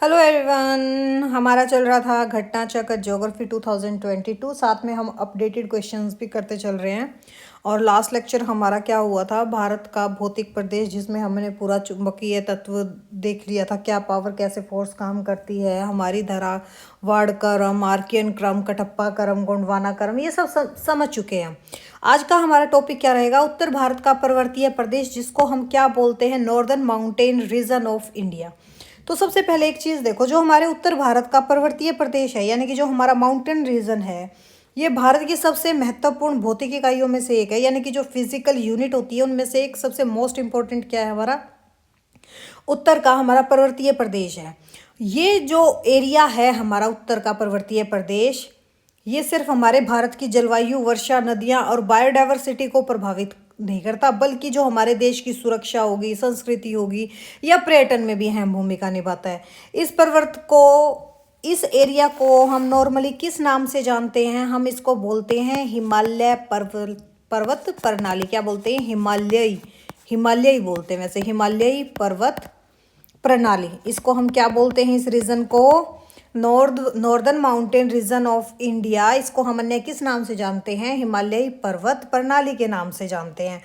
Hello everyone, हमारा चल रहा था घटना चक्र ज्योग्राफी 2022। साथ में हम अपडेटेड क्वेश्चंस भी करते चल रहे हैं। और लास्ट लेक्चर हमारा क्या हुआ था, भारत का भौतिक प्रदेश, जिसमें हमने पूरा चुंबकीय तत्व देख लिया था, क्या पावर कैसे फोर्स काम करती है, हमारी धरा, वार्ड क्रम, आर्कियन क्रम, कटप्पा क्रम, गोंडवाना क्रम, ये सब समझ चुके हैं। आज का हमारा टॉपिक क्या रहेगा, उत्तर भारत का पर्वतीय प्रदेश, जिसको हम क्या बोलते हैं, northern mountain region of India. तो सबसे पहले एक चीज़ देखो, जो हमारे उत्तर भारत का पर्वतीय प्रदेश है, यानी कि जो हमारा माउंटेन रीजन है, ये भारत की सबसे महत्वपूर्ण भौतिक इकाइयों में से एक है। यानी कि जो फिजिकल यूनिट होती है उनमें से एक सबसे मोस्ट इंपॉर्टेंट क्या है, हमारा उत्तर का हमारा पर्वतीय प्रदेश है। ये जो एरिया है हमारा उत्तर का पर्वतीय प्रदेश, ये सिर्फ हमारे भारत की जलवायु, वर्षा, नदियाँ और बायोडाइवर्सिटी को प्रभावित नहीं करता, बल्कि जो हमारे देश की सुरक्षा होगी, संस्कृति होगी या पर्यटन में भी अहम भूमिका निभाता है। इस एरिया को हम नॉर्मली किस नाम से जानते हैं? हम इसको बोलते हैं हिमालय पर्वत प्रणाली। क्या बोलते हैं? हिमालयी बोलते हैं। वैसे हिमालयी पर्वत प्रणाली, इसको हम क्या बोलते हैं? इस रीजन को northern mountain region of India, इसको हम अन्य किस नाम से जानते हैं? हिमालयी पर्वत प्रणाली के नाम से जानते हैं।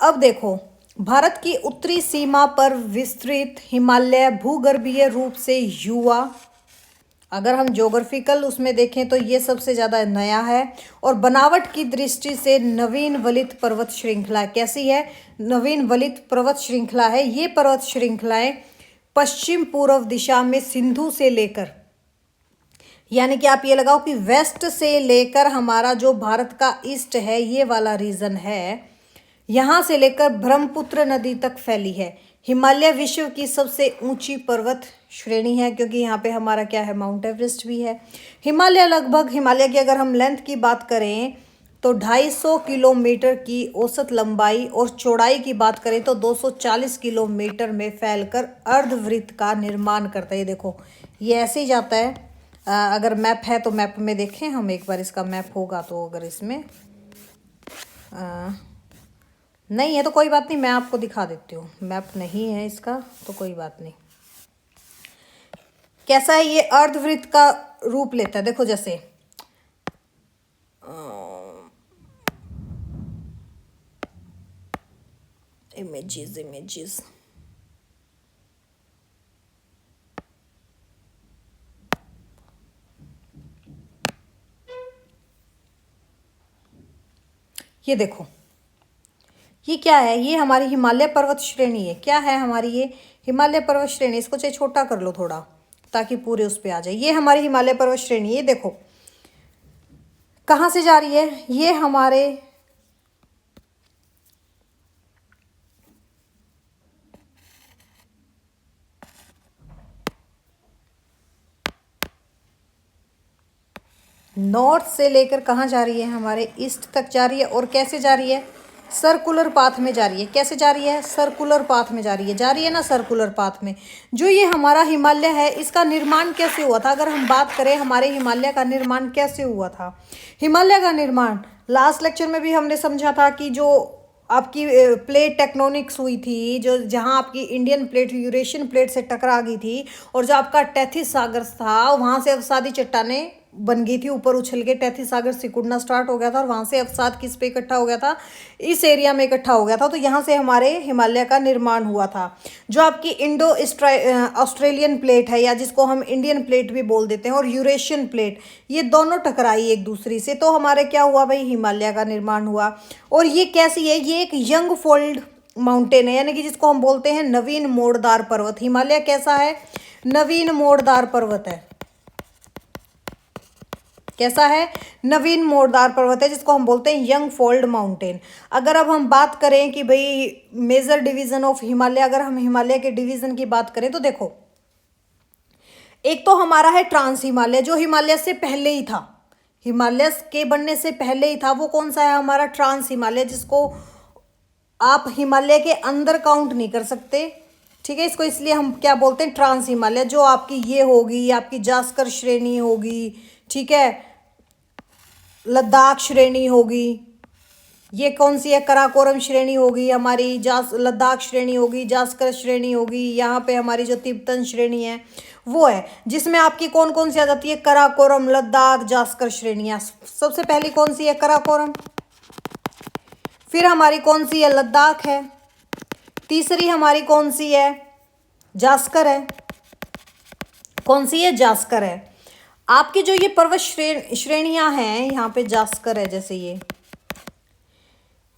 अब देखो, भारत की उत्तरी सीमा पर विस्तृत हिमालय भूगर्भीय रूप से युवा, अगर हम ज्योग्राफिकल उसमें देखें तो ये सबसे ज़्यादा नया है। और बनावट की दृष्टि से नवीन वलित पर्वत श्रृंखला कैसी है? नवीन वलित पर्वत श्रृंखला है। ये पर्वत श्रृंखलाएं पश्चिम पूर्व दिशा में सिंधु से लेकर, यानी कि आप ये लगाओ कि वेस्ट से लेकर हमारा जो भारत का ईस्ट है, ये वाला रीजन है, यहाँ से लेकर ब्रह्मपुत्र नदी तक फैली है। हिमालय विश्व की सबसे ऊंची पर्वत श्रेणी है, क्योंकि यहाँ पे हमारा क्या है, माउंट एवरेस्ट भी है। हिमालय की अगर हम लेंथ की बात करें तो 250 किलोमीटर की औसत लंबाई, और चौड़ाई की बात करें तो 240 किलोमीटर में फैलकर अर्धवृत्त का निर्माण करता है। ये देखो, ये ऐसे ही जाता है। अगर मैप है तो मैप में देखें हम एक बार, इसका मैप होगा तो, अगर इसमें नहीं है तो कोई बात नहीं, मैं आपको दिखा देती हूँ। मैप नहीं है इसका तो कोई बात नहीं। कैसा है ये? अर्धवृत्त का रूप लेता है। देखो जैसे इमेजेस ये देखो, ये क्या है? ये हमारी हिमालय पर्वत श्रेणी है। क्या है हमारी? ये हिमालय पर्वत श्रेणी। इसको चाहे छोटा कर लो थोड़ा, ताकि पूरे उस पे आ जाए। ये हमारी हिमालय पर्वत श्रेणी। ये देखो कहाँ से जा रही है? ये हमारे नॉर्थ से लेकर कहाँ जा रही है? हमारे ईस्ट तक जा रही है। और कैसे जा रही है? सर्कुलर पाथ में जा रही है। कैसे जा रही है? सर्कुलर पाथ में जा रही है ना, सर्कुलर पाथ में। जो ये हमारा हिमालय है, इसका निर्माण कैसे हुआ था? अगर हम बात करें हमारे हिमालय का निर्माण कैसे हुआ था, हिमालय का निर्माण लास्ट लेक्चर में भी हमने समझा था कि जो आपकी प्लेट टेक्टोनिक्स हुई थी, जो जहाँ आपकी इंडियन प्लेट यूरेशियन प्लेट से टकरा गई थी, और जो आपका टैथिस सागर था, वहाँ से अवसादी चट्टानें बन गई थी, ऊपर उछल के टैथिस सागर सिकुड़ना स्टार्ट हो गया था, और वहाँ से अवसाद किस पे इकट्ठा हो गया था? इस एरिया में इकट्ठा हो गया था। तो यहाँ से हमारे हिमालय का निर्माण हुआ था। जो आपकी इंडो ऑस्ट्रेलियन प्लेट है, या जिसको हम इंडियन प्लेट भी बोल देते हैं, और यूरेशियन प्लेट, ये दोनों टकराई एक दूसरी से, तो हमारे क्या हुआ भाई? हिमालय का निर्माण हुआ। और ये कैसी है? ये एक यंग फोल्ड माउंटेन है, यानी कि जिसको हम बोलते हैं नवीन मोड़दार पर्वत। हिमालय कैसा है? नवीन मोड़दार पर्वत है। कैसा है? नवीन मोड़दार पर्वत है, जिसको हम बोलते हैं यंग फोल्ड माउंटेन। अगर अब हम बात करें कि भाई मेजर डिवीजन ऑफ हिमालय, अगर हम हिमालय के डिवीजन की बात करें तो देखो, एक तो हमारा है ट्रांस हिमालय, जो हिमालय से पहले ही था, हिमालय के बनने से पहले ही था। वो कौन सा है? हमारा ट्रांस हिमालय, जिसको आप हिमालय के अंदर काउंट नहीं कर सकते। ठीक है, इसको इसलिए हम क्या बोलते हैं? ट्रांस हिमालय। जो आपकी ये होगी, आपकी जास्कर श्रेणी होगी, ठीक है, लद्दाख श्रेणी होगी, ये कौन सी है? कराकोरम श्रेणी होगी हमारी, लद्दाख श्रेणी होगी, जास्कर श्रेणी होगी, यहाँ पे हमारी जो तिब्बतन श्रेणी है वो है, जिसमें आपकी कौन कौन सी आ जाती है? कराकोरम, लद्दाख, जास्कर श्रेणियाँ। सबसे पहली कौन सी है? कराकोरम। फिर हमारी कौन सी है? लद्दाख है। तीसरी हमारी कौन सी है? जास्कर है। कौन सी है? जास्कर है। आपकी जो ये पर्वत श्रेणियां हैं, यहाँ पे जास्कर है जैसे ये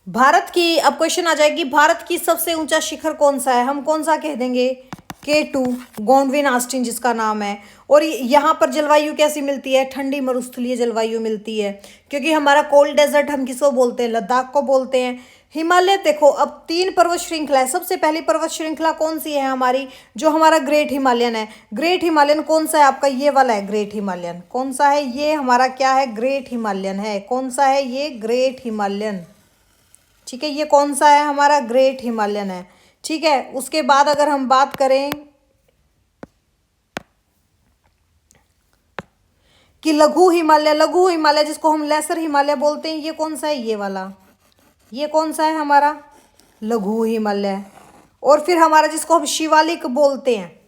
भारत की। अब क्वेश्चन आ जाएगी, भारत की सबसे ऊंचा शिखर कौन सा है? हम कौन सा कह देंगे? K2, गोंडविन आस्टिन जिसका नाम है। और यहाँ पर जलवायु कैसी मिलती है? ठंडी मरुस्थलीय जलवायु मिलती है, क्योंकि हमारा कोल्ड डेजर्ट हम किसको बोलते हैं? लद्दाख को बोलते हैं। हिमालय देखो, अब 3 पर्वत श्रृंखला है। सबसे पहली पर्वत श्रृंखला कौन सी है हमारी? जो हमारा ग्रेट हिमालयन है। ग्रेट हिमालयन कौन सा है आपका? ये वाला है ग्रेट हिमालयन। कौन सा है ये? हमारा क्या है? ग्रेट हिमालयन है। कौन सा है ये? Great Himalayan. ठीक है, ये कौन सा है हमारा? ग्रेट हिमालयन है। ठीक है, उसके बाद अगर हम बात करें कि लघु हिमालय, लघु हिमालय जिसको हम लेसर हिमालय बोलते हैं, ये कौन सा है? ये वाला। ये कौन सा है हमारा? लघु हिमालय। और फिर हमारा जिसको हम शिवालिक बोलते हैं,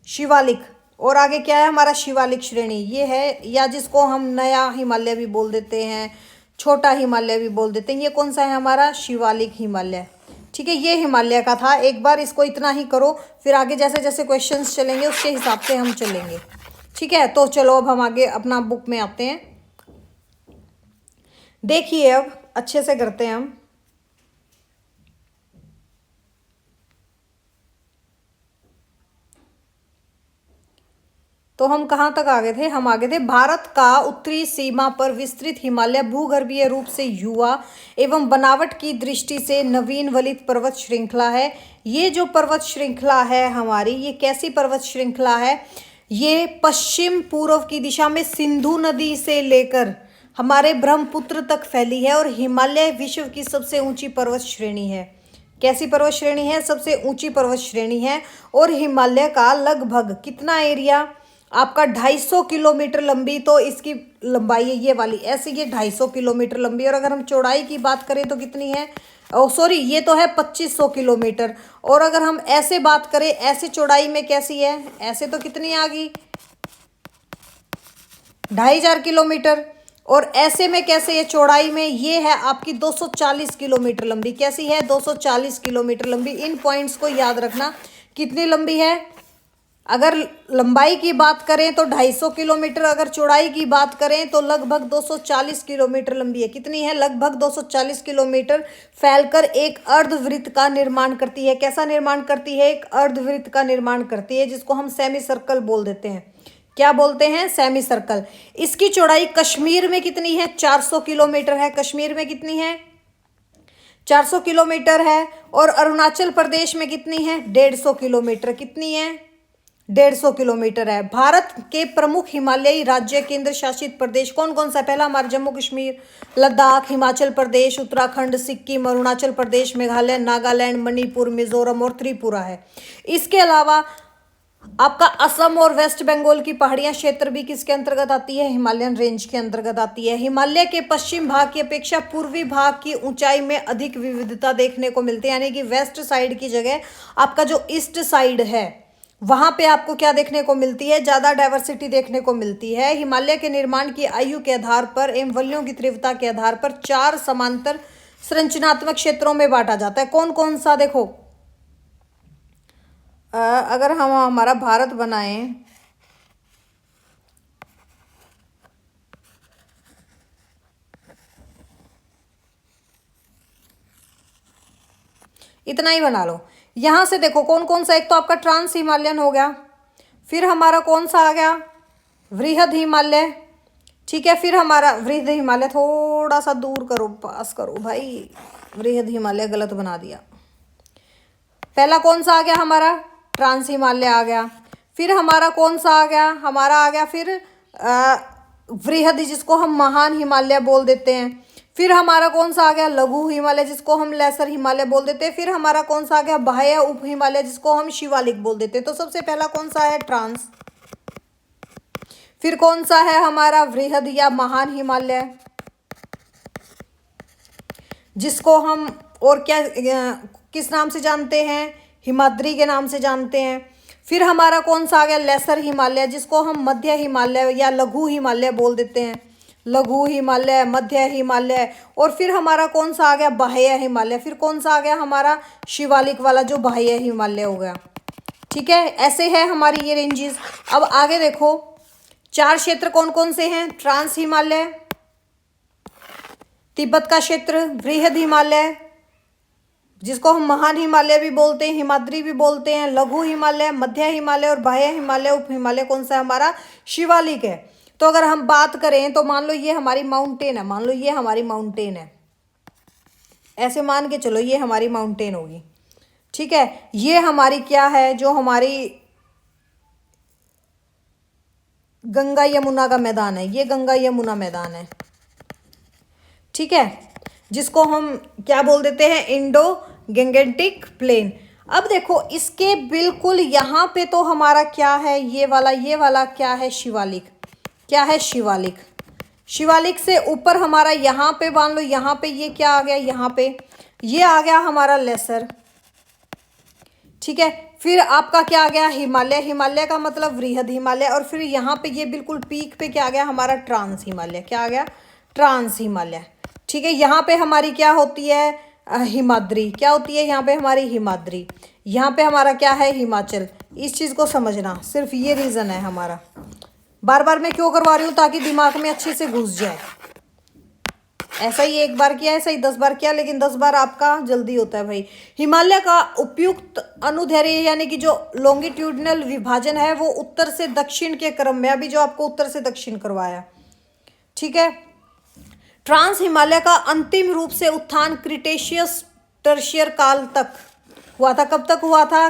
शिवालिक। और आगे क्या है हमारा? शिवालिक श्रेणी ये है, या जिसको हम नया हिमालय भी बोल देते हैं, छोटा हिमालय भी बोल देते हैं। ये कौन सा है हमारा? शिवालिक हिमालय। ठीक है, ये हिमालय का था। एक बार इसको इतना ही करो, फिर आगे जैसे जैसे क्वेश्चंस चलेंगे उसके हिसाब से हम चलेंगे। ठीक है, तो चलो अब हम आगे अपना बुक में आते हैं। देखिए अब अच्छे से करते हैं हम। तो हम कहाँ तक आगे थे? हम आगे थे, भारत का उत्तरी सीमा पर विस्तृत हिमालय भूगर्भीय रूप से युवा एवं बनावट की दृष्टि से नवीन वलित पर्वत श्रृंखला है। ये जो पर्वत श्रृंखला है हमारी, ये कैसी पर्वत श्रृंखला है? ये पश्चिम पूर्व की दिशा में सिंधु नदी से लेकर हमारे ब्रह्मपुत्र तक फैली है, और हिमालय विश्व की सबसे ऊंची पर्वत श्रेणी है। कैसी पर्वत श्रेणी है? सबसे ऊंची पर्वत श्रेणी है। और हिमालय का लगभग कितना एरिया आपका? 250 किलोमीटर लंबी तो इसकी लंबाई है ये वाली, ऐसे ये 250 किलोमीटर लंबी। और अगर हम चौड़ाई की बात करें तो कितनी है? सॉरी, ये तो है 2500 किलोमीटर। और अगर हम ऐसे बात करें, ऐसे चौड़ाई में कैसी है? ऐसे तो कितनी आ गई? 2500 किलोमीटर। और ऐसे में कैसे है चौड़ाई में? ये है आपकी 240 किलोमीटर लंबी। कैसी है? 240 किलोमीटर लंबी। इन पॉइंट्स को याद रखना। कितनी लंबी है? अगर लंबाई की बात करें तो 250 किलोमीटर, अगर चौड़ाई की बात करें तो लगभग 240 किलोमीटर लंबी है। कितनी है? लगभग 240 किलोमीटर फैलकर एक अर्धवृत्त का निर्माण करती है। कैसा निर्माण करती है? एक अर्धवृत्त का निर्माण करती है, जिसको हम सेमी सर्कल बोल देते हैं। क्या बोलते हैं? Semi circle. इसकी चौड़ाई कश्मीर में कितनी है? 400 किलोमीटर है। कश्मीर में कितनी है? 400 किलोमीटर है। और अरुणाचल प्रदेश में कितनी है? 150 किलोमीटर। कितनी है? 150 किलोमीटर है। भारत के प्रमुख हिमालयी राज्य केंद्र शासित प्रदेश कौन कौन सा? पहला हमारा जम्मू कश्मीर, लद्दाख, हिमाचल प्रदेश, उत्तराखंड, सिक्किम, अरुणाचल प्रदेश, मेघालय, नागालैंड, मणिपुर, मिजोरम और त्रिपुरा है। इसके अलावा आपका असम और वेस्ट बंगाल की पहाड़ियां क्षेत्र भी किसके अंतर्गत आती है? हिमालयन रेंज के अंतर्गत आती है। हिमालय के पश्चिम भाग की अपेक्षा पूर्वी भाग की ऊंचाई में अधिक विविधता देखने को मिलती है, यानी कि वेस्ट साइड की जगह आपका जो ईस्ट साइड है वहां पे आपको क्या देखने को मिलती है? ज्यादा डाइवर्सिटी देखने को मिलती है। हिमालय के निर्माण की आयु के आधार पर एवं वलयों की तीव्रता के आधार पर 4 समांतर संरचनात्मक क्षेत्रों में बांटा जाता है। कौन कौन सा? देखो, अगर हम हमारा भारत बनाएं, इतना ही बना लो। यहां से देखो कौन कौन सा? एक तो आपका ट्रांस हिमालयन हो गया, फिर हमारा कौन सा आ गया? वृहद हिमालय। ठीक है, फिर हमारा वृहद हिमालय, थोड़ा सा दूर करो, पास करो भाई, वृहद हिमालय गलत बना दिया। पहला कौन सा आ गया हमारा? ट्रांस हिमालय आ गया। फिर हमारा कौन सा आ गया? हमारा आ गया फिर वृहद, जिसको हम महान हिमालय बोल देते हैं। फिर हमारा कौन सा आ गया? लघु हिमालय, जिसको हम लेसर हिमालय बोल देते हैं। फिर हमारा कौन सा आ गया? बाह्य उप हिमालय, जिसको हम शिवालिक बोल देते हैं। तो सबसे पहला कौन सा है? ट्रांस। फिर कौन सा है हमारा? वृहद या महान हिमालय। जिसको हम और क्या किस नाम से जानते हैं, हिमाद्री के नाम से जानते हैं। फिर हमारा कौन सा आ गया, लेसर हिमालय, जिसको हम मध्य हिमालय या लघु हिमालय बोल देते हैं, लघु हिमालय, मध्य हिमालय। और फिर हमारा कौन सा आ गया, बाह्य हिमालय। फिर कौन सा आ गया हमारा, शिवालिक वाला जो बाह्य हिमालय हो गया। ठीक है, ऐसे है हमारी ये रेंजेस। अब आगे देखो, 4 क्षेत्र कौन कौन से हैं, ट्रांस हिमालय, तिब्बत का क्षेत्र, बृहद हिमालय जिसको हम महान हिमालय भी बोलते हैं, हिमाद्री भी बोलते हैं, लघु हिमालय, मध्य हिमालय और बाह्य हिमालय, उप हिमालय कौन सा है हमारा, शिवालिक है। तो अगर हम बात करें तो मान लो ये हमारी माउंटेन है, मान लो ये हमारी माउंटेन है, ऐसे मान के चलो ये हमारी माउंटेन होगी। ठीक है, ये हमारी क्या है, जो हमारी गंगा यमुना का मैदान है, ये गंगा यमुना मैदान है। ठीक है, जिसको हम क्या बोल देते हैं, इंडो गैंगेटिक प्लेन। अब देखो इसके बिल्कुल यहाँ पे तो हमारा क्या है, ये वाला क्या है, शिवालिक। क्या है, शिवालिक। शिवालिक से ऊपर हमारा यहाँ पे मान लो, यहाँ पे ये क्या आ गया, यहाँ पे ये आ गया हमारा लेसर। ठीक है, फिर आपका क्या आ गया, हिमालय। हिमालय का मतलब वृहद हिमालय। और फिर यहाँ पे ये बिल्कुल पीक पे क्या आ गया हमारा, ट्रांस हिमालय। क्या आ गया, ट्रांस हिमालय। ठीक है, यहाँ पे हमारी क्या होती है, हिमाद्री। क्या होती है यहाँ पे हमारी, हिमाद्री। यहाँ पे हमारा क्या है, हिमाचल। इस चीज़ को समझना, सिर्फ ये रीज़न है हमारा। बार बार मैं क्यों करवा रही हूँ, ताकि दिमाग में अच्छे से घुस जाए। ऐसा ही 1 बार किया, ऐसा ही 10 बार किया, लेकिन 10 बार आपका जल्दी होता है भाई। हिमालय का उपयुक्त अनुदैर्ध्य यानी कि जो लॉन्गिट्यूडनल विभाजन है वो उत्तर से दक्षिण के क्रम में, अभी जो आपको उत्तर से दक्षिण करवाया। ठीक है, ट्रांस हिमालय का अंतिम रूप से उत्थान क्रिटेशियस टर्शियर काल तक हुआ था। कब तक हुआ था,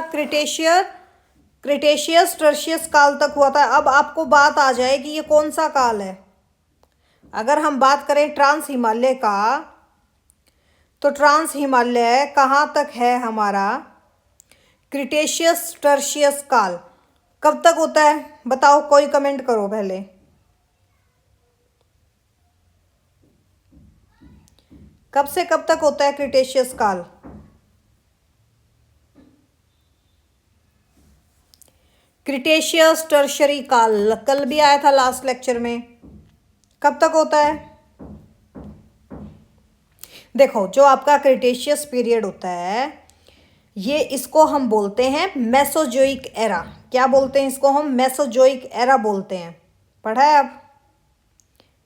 क्रिटेशियस टर्शियस काल तक हुआ था। अब आपको बात आ जाए कि ये कौन सा काल है। अगर हम बात करें ट्रांस हिमालय का, तो ट्रांस हिमालय कहाँ तक है हमारा, क्रिटेशियस टर्शियस काल। कब तक होता है बताओ, कोई कमेंट करो पहले। कब से कब तक होता है क्रिटेशियस काल, क्रिटेशियस टर्शरी काल। कल भी आया था लास्ट लेक्चर में, कब तक होता है। देखो, जो आपका क्रिटेशियस पीरियड होता है, ये इसको हम बोलते हैं मेसोजोइक एरा। क्या बोलते हैं इसको हम, मेसोजोइक एरा बोलते हैं। पढ़ा है अब,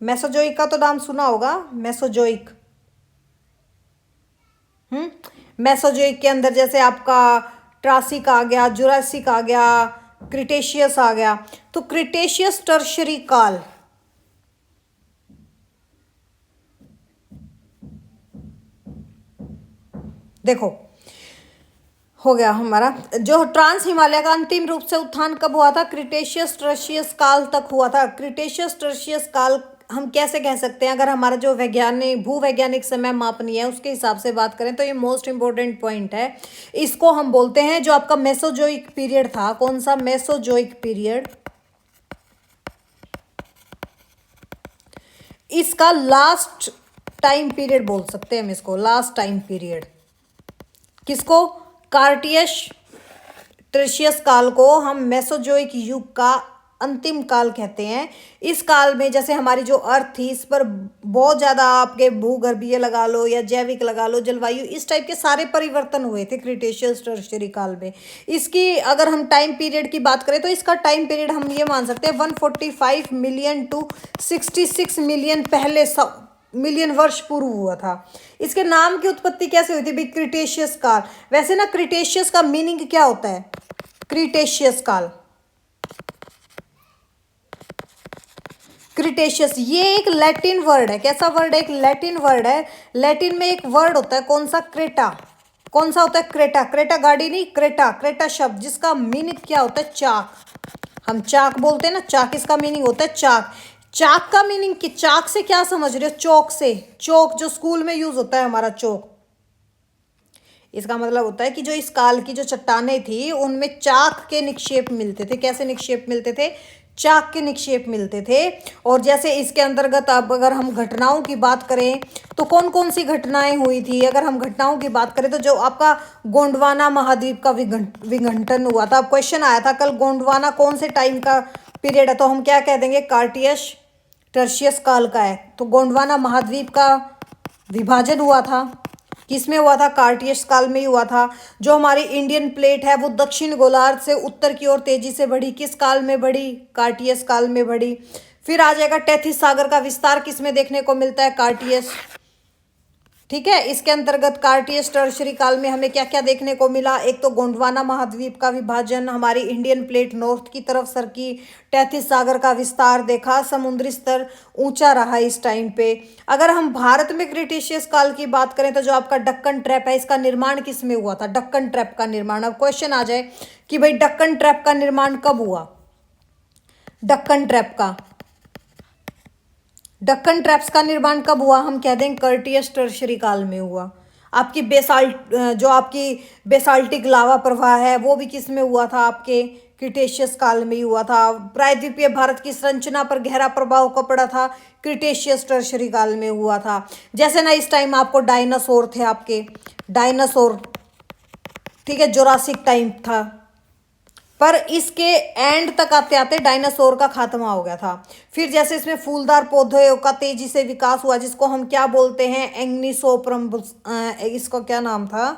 मेसोजोइक का तो नाम सुना होगा, मेसोजोइक। मेसोजोइक के अंदर जैसे आपका ट्रासिक आ गया, जुरासिक आ गया, क्रिटेशियस आ गया। तो क्रिटेशियस टर्शरी काल, देखो हो गया हमारा। जो ट्रांस हिमालय का अंतिम रूप से उत्थान कब हुआ था, क्रिटेशियस टर्शियस काल तक हुआ था। क्रिटेशियस टर्शियस काल हम कैसे कह सकते हैं, अगर हमारा जो वैज्ञानिक भूवैज्ञानिक समय मापनीय है उसके हिसाब से बात करें तो ये मोस्ट इंपॉर्टेंट पॉइंट है। इसको हम बोलते हैं जो आपका मेसोजोइक पीरियड था। कौन सा, मेसोजोइक पीरियड। इसका लास्ट टाइम पीरियड बोल सकते हैं हम इसको, लास्ट टाइम पीरियड। किसको, कार्टियस ट्रेशियस काल को हम मेसोजोइक युग का अंतिम काल कहते हैं। इस काल में जैसे हमारी जो अर्थ थी, इस पर बहुत ज़्यादा आपके भूगर्भीय लगा लो या जैविक लगा लो, जलवायु, इस टाइप के सारे परिवर्तन हुए थे क्रिटेशियस टर्शियरी काल में। इसकी अगर हम टाइम पीरियड की बात करें तो इसका टाइम पीरियड हम ये मान सकते हैं 145 मिलियन टू 66 मिलियन पहले मिलियन वर्ष पूर्व हुआ था। इसके नाम की उत्पत्ति कैसे हुई थी, क्रिटेशियस काल। वैसे ना क्रिटेशियस का मीनिंग क्या होता है, क्रिटेशियस काल, क्रिटेशियस ये एक लैटिन वर्ड है। कैसा वर्ड है, एक लैटिन वर्ड है। लैटिन में एक वर्ड होता है कौन सा, क्रेटा। कौन सा होता है, क्रेटा। क्रेटा गाड़ी नहीं, क्रेटा। क्रेटा शब्द जिसका मीनिंग क्या होता है, चाक। हम चाक बोलते हैं ना, चाक, इसका मीनिंग होता है चाक। चाक का मीनिंग कि चाक से क्या समझ रहे हो, चौक से। चौक जो स्कूल में यूज होता है हमारा, चौक। इसका मतलब होता है कि जो इस काल की जो चट्टानें थी उनमें चाक के निक्षेप मिलते थे। कैसे निक्षेप मिलते थे, चाक के निक्षेप मिलते थे। और जैसे इसके अंतर्गत अब अगर हम घटनाओं की बात करें तो कौन कौन सी घटनाएं हुई थी, अगर हम घटनाओं की बात करें तो जो आपका गोंडवाना महाद्वीप का विघटन हुआ था। अब क्वेश्चन आया था कल, गोंडवाना कौन से टाइम का पीरियड है, तो हम क्या कह देंगे, कार्टियस टर्शियस काल का है। तो गोंडवाना महाद्वीप का विभाजन हुआ था, किसमें हुआ था, कार्टियस काल में ही हुआ था। जो हमारी इंडियन प्लेट है वो दक्षिण गोलार्ध से उत्तर की ओर तेजी से बढ़ी, किस काल में बढ़ी, कार्टियस काल में बढ़ी। फिर आ जाएगा टेथिस सागर का विस्तार, किसमें देखने को मिलता है, कार्टियस। ठीक है, इसके अंतर्गत कार्टियस टर्शियरी काल में हमें क्या क्या देखने को मिला, एक तो गोंडवाना महाद्वीप का विभाजन, हमारी इंडियन प्लेट नॉर्थ की तरफ सरकी, टेथिस सागर का विस्तार देखा, समुद्री स्तर ऊंचा रहा इस टाइम पे। अगर हम भारत में क्रिटेशियस काल की बात करें तो जो आपका डक्कन ट्रैप है, इसका निर्माण किस में हुआ था, डक्कन ट्रैप का निर्माण। अब क्वेश्चन आ जाए कि भाई डक्कन ट्रैप का निर्माण कब हुआ, डक्कन ट्रैप का, डक्कन ट्रैप्स का निर्माण कब हुआ, हम कह दें कर्टियस टर्शियरी काल में हुआ। आपकी बेसाल्ट, जो आपकी बेसाल्टिक लावा प्रवाह है वो भी किस में हुआ था, आपके क्रिटेशियस काल में ही हुआ था। प्रायद्वीपीय भारत की संरचना पर गहरा प्रभाव कब पड़ा था, क्रिटेशियस टर्शियरी काल में हुआ था। जैसे ना इस टाइम आपको डायनासोर थे, आपके डायनासोर, ठीक है, जोरासिक टाइम था, पर इसके एंड तक आते आते डायनासोर का खात्मा हो गया था। फिर जैसे इसमें फूलदार पौधों का तेजी से विकास हुआ, जिसको हम क्या बोलते हैं, एंग्निसोप्रम, इसको क्या नाम था,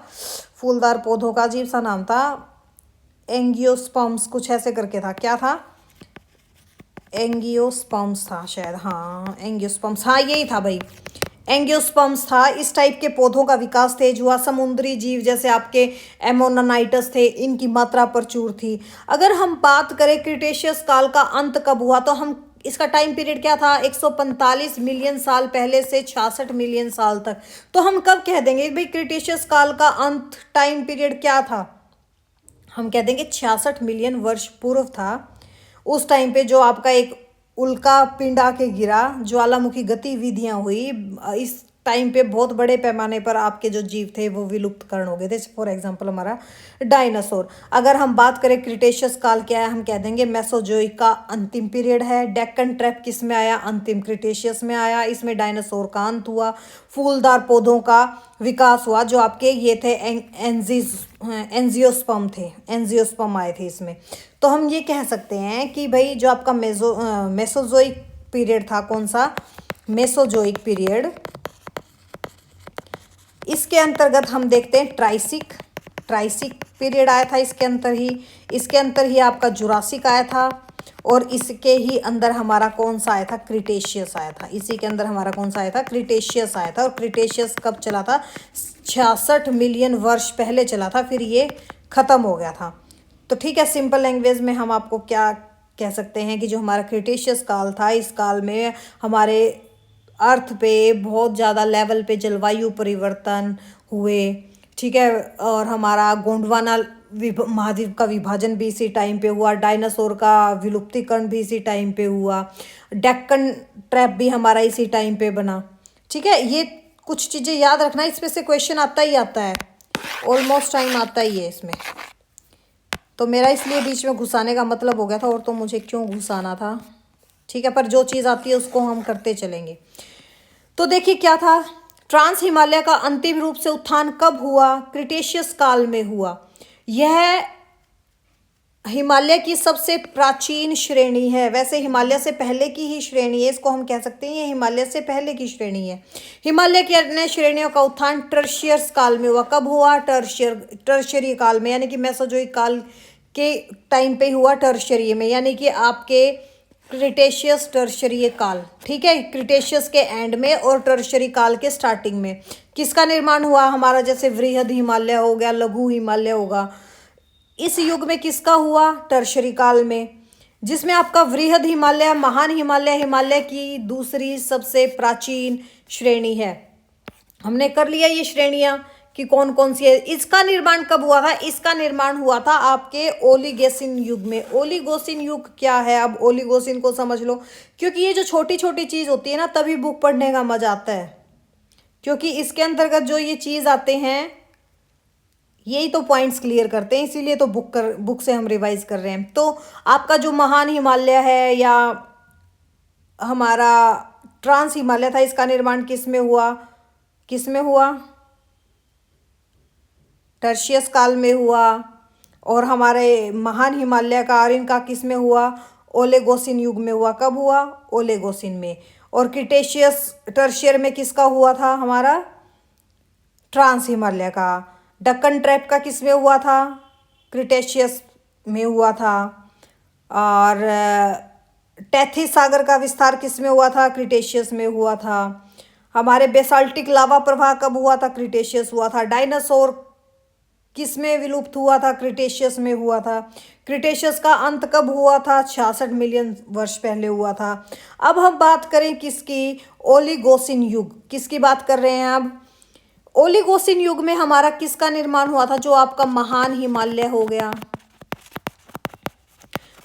फूलदार पौधों का अजीब सा नाम था, एंगियोस्पर्म्स कुछ ऐसे करके था, क्या था, एंगियोस्पर्म्स था शायद, हाँ एंगियोस्पर्म्स, हाँ यही था भाई, एंगियोस्पर्म्स था। इस टाइप के पौधों का विकास तेज हुआ। समुद्री जीव जैसे आपके एमोनाइटस थे, इनकी मात्रा प्रचुर थी। अगर हम बात करें क्रिटेशियस काल का अंत कब हुआ, तो हम इसका टाइम पीरियड क्या था, 145 मिलियन साल पहले से 66 मिलियन साल तक। तो हम कब कह देंगे भाई क्रिटेशियस काल का अंत टाइम पीरियड क्या था, हम कह देंगे 66 मिलियन वर्ष पूर्व था। उस टाइम पे जो आपका एक उल्का पिंड आके गिरा, ज्वालामुखी गतिविधियां हुई, इस टाइम पे बहुत बड़े पैमाने पर आपके जो जीव थे वो विलुप्तकरण हो गए थे। फॉर एग्जांपल हमारा डायनासोर। अगर हम बात करें क्रिटेशियस काल क्या है, हम कह देंगे मेसोजोइक का अंतिम पीरियड है। डेक्कन ट्रैप किस में आया, अंतिम क्रिटेशियस में आया, इसमें डायनासोर का अंत हुआ। फूलदार पौधों का विकास हुआ, जो आपके ये थे एंजियोस्पर्म थे, एंजियोस्पर्म आए थे इसमें। तो हम ये कह सकते हैं कि भाई जो आपका मेसोजोइक पीरियड था, कौन सा, मेसोजोइक पीरियड, इसके अंतर्गत हम देखते हैं ट्राइसिक पीरियड आया था इसके अंतर ही आपका जुरासिक आया था, और इसके ही अंदर हमारा कौन सा आया था, क्रिटेशियस आया था। इसी के अंदर हमारा कौन सा आया था, क्रिटेशियस आया था। और क्रिटेशियस कब चला था, 66 मिलियन वर्ष पहले चला था, फिर ये खत्म हो गया था। तो ठीक है, सिंपल लैंग्वेज में हम आपको क्या कह सकते हैं कि जो हमारा क्रिटेशियस काल था, इस काल में हमारे अर्थ पे बहुत ज़्यादा लेवल पे जलवायु परिवर्तन हुए, ठीक है। और हमारा गोंडवाना महाद्वीप का विभाजन भी इसी टाइम पे हुआ, डायनासोर का विलुप्तीकरण भी इसी टाइम पे हुआ, डेक्कन ट्रैप भी हमारा इसी टाइम पे बना, ठीक है। ये कुछ चीज़ें याद रखना, इसमें से क्वेश्चन आता ही आता है, ऑलमोस्ट टाइम आता ही है इसमें। तो मेरा इसलिए बीच में घुसाने का मतलब हो गया था, और तो मुझे क्यों घुसाना था, ठीक है। पर जो चीज़ आती है उसको हम करते चलेंगे। तो देखिए क्या था, ट्रांस हिमालय का अंतिम रूप से उत्थान कब हुआ, क्रिटेशियस काल में हुआ। यह हिमालय की सबसे प्राचीन श्रेणी है, वैसे हिमालय से पहले की ही श्रेणी है, इसको हम कह सकते हैं ये हिमालय से पहले की श्रेणी है। हिमालय की अन्य श्रेणियों का उत्थान टर्शियस काल में हुआ। कब हुआ, टर्शियरी काल में, यानी कि मेसोजोइक काल के टाइम पे हुआ, टर्शियरी में, यानी कि आपके क्रिटेशियस टर्शियरी काल, ठीक है। क्रिटेशियस के एंड में और टर्शियरी काल के स्टार्टिंग में किसका निर्माण हुआ, हमारा जैसे वृहद हिमालय हो गया, लघु हिमालय होगा, इस युग में किसका हुआ, टर्शियरी काल में, जिसमें आपका वृहद हिमालय, महान हिमालय, हिमालय की दूसरी सबसे प्राचीन श्रेणी है। हमने कर लिया ये श्रेणियां कि कौन कौन सी है। इसका निर्माण कब हुआ था, इसका निर्माण हुआ था आपके ओलिगोसिन युग में। ओलिगोसिन युग क्या है, अब ओलिगोसिन को समझ लो, क्योंकि ये जो छोटी छोटी चीज़ होती है ना, तभी बुक पढ़ने का मजा आता है, क्योंकि इसके अंतर्गत जो ये चीज़ आते हैं, यही तो पॉइंट्स क्लियर करते हैं, इसीलिए तो बुक से हम रिवाइज कर रहे हैं। तो आपका जो महान हिमालय है या हमारा ट्रांस हिमालय था, इसका निर्माण किस में हुआ? किस में हुआ? टर्शियस काल में हुआ। और हमारे महान हिमालय का आर्यन का किस में हुआ? ओलेगोसिन युग में हुआ। कब हुआ? ओलेगोसिन में। और क्रिटेशियस टर्शियर में किसका हुआ था? हमारा ट्रांस हिमालय का। डक्कन ट्रैप का किस में हुआ था? क्रिटेशियस में हुआ था। और टेथिस सागर का विस्तार किस में हुआ था? क्रिटेशियस में हुआ था। हमारे बेसाल्टिक लावा प्रवाह कब हुआ था? क्रिटेशियस हुआ था। डायनासोर किस में विलुप्त हुआ था? क्रिटेशियस में हुआ था। क्रिटेशियस का अंत कब हुआ था? 66 मिलियन वर्ष पहले हुआ था। अब हम बात करें किसकी? ओलिगोसिन युग। किसकी बात कर रहे हैं अब? ओलिगोसिन युग में हमारा किसका निर्माण हुआ था? जो आपका महान हिमालय हो गया,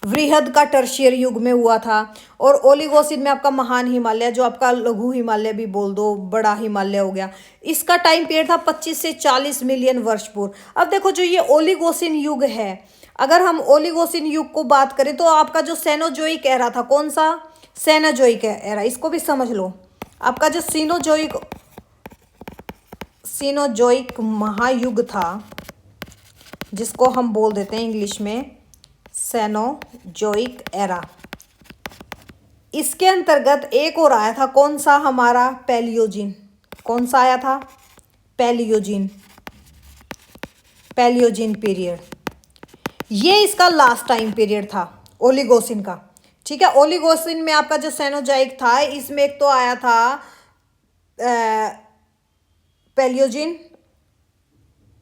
वृहद का टर्शियर युग में हुआ था। और ओलिगोसिन में आपका महान हिमालय, जो आपका लघु हिमालय भी बोल दो, बड़ा हिमालय हो गया, इसका टाइम पीरियड था 25 से 40 मिलियन वर्ष पूर्व। अब देखो जो ये ओलिगोसिन युग है, अगर हम ओलिगोसिन युग को बात करें तो आपका जो सेनोजोइक एरा था, कौन सा? Cenozoic era. इसको भी समझ लो। आपका जो सीनोजोइक महायुग था, जिसको हम बोल देते हैं इंग्लिश में सेनोजोइक एरा, इसके अंतर्गत एक और आया था, कौन सा? हमारा पैलियोजिन। कौन सा आया था? पैलियोजिन। पैलियोजिन पीरियड। ये इसका लास्ट टाइम पीरियड था ओलिगोसिन का। ठीक है, ओलिगोसिन में आपका जो सेनोजोइक था, इसमें एक तो आया था पैलियोजिन,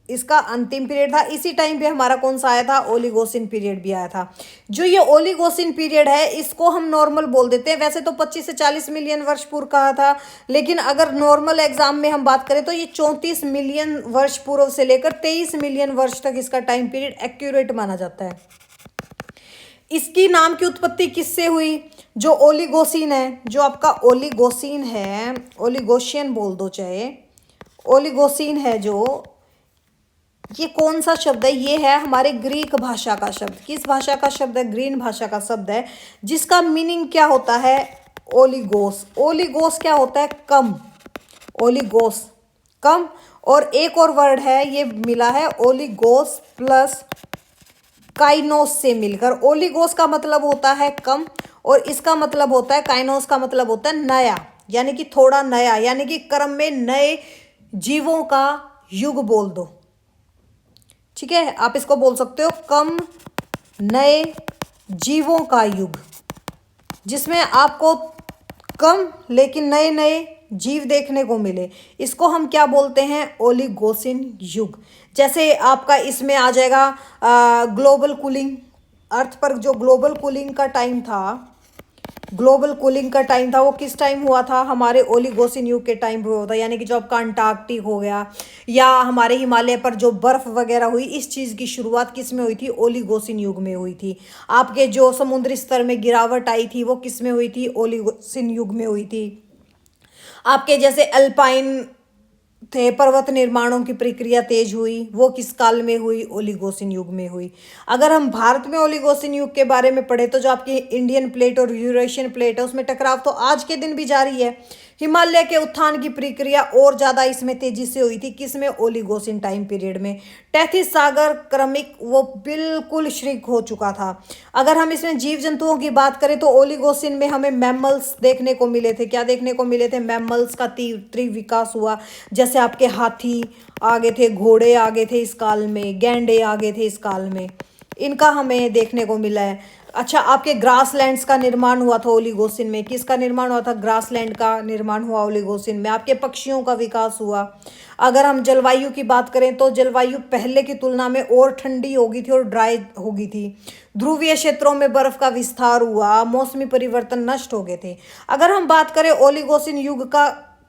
इसका अंतिम पीरियड था। इसी टाइम पे हमारा कौन सा आया था? ओलिगोसिन पीरियड भी आया था। जो ये ओलिगोसिन पीरियड है, इसको हम नॉर्मल बोल देते हैं। वैसे तो 25 से 40 मिलियन वर्ष पूर्व कहा था, लेकिन अगर नॉर्मल एग्जाम में हम बात करें तो ये 34 मिलियन वर्ष पूर्व से लेकर 23 मिलियन वर्ष तक इसका टाइम पीरियड एक्यूरेट माना जाता है। इसकी नाम की उत्पत्ति किससे हुई? जो ओलिगोसिन है, जो आपका ओलिगोसिन है, ओलिगोशियन बोल दो चाहे, ओलिगोसिन है जो, ये कौन सा शब्द है? ये है हमारे ग्रीक भाषा का शब्द। किस भाषा का शब्द है? ग्रीक भाषा का शब्द है, जिसका मीनिंग क्या होता है? ओलिगोस। ओलिगोस क्या होता है? कम। ओलिगोस कम। और एक और वर्ड है, ये मिला है ओलिगोस प्लस काइनोस से मिलकर। ओलिगोस का मतलब होता है कम, और इसका मतलब होता है, काइनोस का मतलब होता है नया, यानी कि थोड़ा नया, यानी कि क्रम में नए जीवों का युग बोल दो। ठीक है, आप इसको बोल सकते हो कम नए जीवों का युग, जिसमें आपको कम लेकिन नए नए जीव देखने को मिले। इसको हम क्या बोलते हैं? ओलिगोसिन युग। जैसे आपका इसमें आ जाएगा ग्लोबल कूलिंग। अर्थ पर जो ग्लोबल कूलिंग का टाइम था, ग्लोबल कूलिंग का टाइम था, वो किस टाइम हुआ था? हमारे ओलिगोसिन युग के टाइम पे हुआ था। यानी कि जो आपका अंटार्कटिक हो गया या हमारे हिमालय पर जो बर्फ वगैरह हुई, इस चीज़ की शुरुआत किस में हुई थी? ओलिगोसिन युग में हुई थी। आपके जो समुद्री स्तर में गिरावट आई थी, वो किस में हुई थी? ओलिगोसिन युग में हुई थी। आपके जैसे अल्पाइन थे, पर्वत निर्माणों की प्रक्रिया तेज हुई, वो किस काल में हुई? ओलिगोसिन युग में हुई। अगर हम भारत में ओलिगोसिन युग के बारे में पढ़े तो जो आपकी इंडियन प्लेट और यूरेशियन प्लेट है, उसमें टकराव तो आज के दिन भी जारी है। हिमालय के उत्थान की प्रक्रिया और ज़्यादा इसमें तेजी से हुई थी। किसमें? ओलिगोसिन टाइम पीरियड में। टेथिस सागर क्रमिक वो बिल्कुल श्रिंक हो चुका था। अगर हम इसमें जीव जंतुओं की बात करें तो ओलिगोसिन में हमें मैमल्स देखने को मिले थे। क्या देखने को मिले थे? मैमल्स का तीव्र विकास हुआ। जैसे आपके हाथी आगे थे, घोड़े आगे थे इस काल में, गैंडे आगे थे इस काल में, इनका हमें देखने को मिला है। अच्छा, आपके ग्रासलैंड्स का निर्माण हुआ था ओलिगोसिन में। किसका निर्माण हुआ था? ग्रासलैंड का निर्माण हुआ ओलिगोसिन में। आपके पक्षियों का विकास हुआ। अगर हम जलवायु की बात करें तो जलवायु पहले की तुलना में और ठंडी हो गई थी और ड्राई हो गई थी। ध्रुवीय क्षेत्रों में बर्फ का विस्तार हुआ, मौसमी परिवर्तन नष्ट हो गए थे। अगर हम बात करें ओलिगोसिन युग का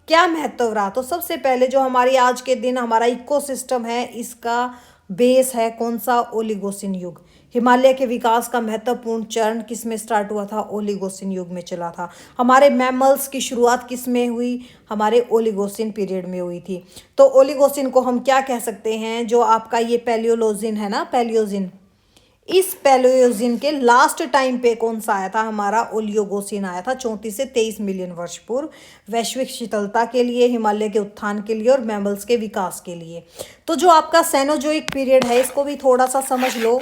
क्या महत्व रहा, तो सबसे पहले जो हमारी आज के दिन हमारा इकोसिस्टम है, इसका बेस है कौन सा? ओलिगोसिन युग। हिमालय के विकास का महत्वपूर्ण चरण किस में स्टार्ट हुआ था? ओलिगोसिन युग में चला था। हमारे मैमल्स की शुरुआत किस में हुई? हमारे ओलिगोसिन पीरियड में हुई थी। तो ओलिगोसिन को हम क्या कह सकते हैं? जो आपका ये पैलियोलोजिन है ना, पैलियोजिन, इस पैलियोजिन के लास्ट टाइम पे कौन सा आया था? हमारा ओलियोगोसिन आया था 34 से 23 मिलियन वर्ष पूर्व, वैश्विक शीतलता के लिए, हिमालय के उत्थान के लिए और मैमल्स के विकास के लिए। तो जो आपका सेनोजोइक पीरियड है, इसको भी थोड़ा सा समझ लो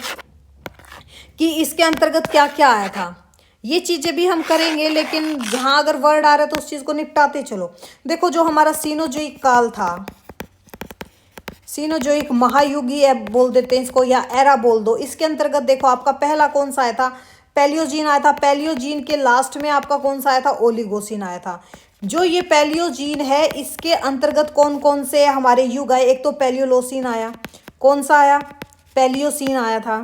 कि इसके अंतर्गत क्या क्या आया था। ये चीजें भी हम करेंगे, लेकिन जहां अगर वर्ड आ रहा है तो उस चीज को निपटाते चलो। देखो, जो हमारा सीनोजोइक काल था, सीनोजोइक महायुगी बोल देते हैं इसको, या एरा बोल दो। इसके अंतर्गत देखो आपका पहला कौन सा आया था? पैलियोजीन आया था। पैलियोजीन के लास्ट में आपका कौन सा आया था? ओलिगोसिन आया था। जो ये पैलियोजीन है, इसके अंतर्गत कौन कौन से हमारे युग आए? एक तो पैलियोलोसिन आया। कौन सा आया? पैलियोसिन आया था।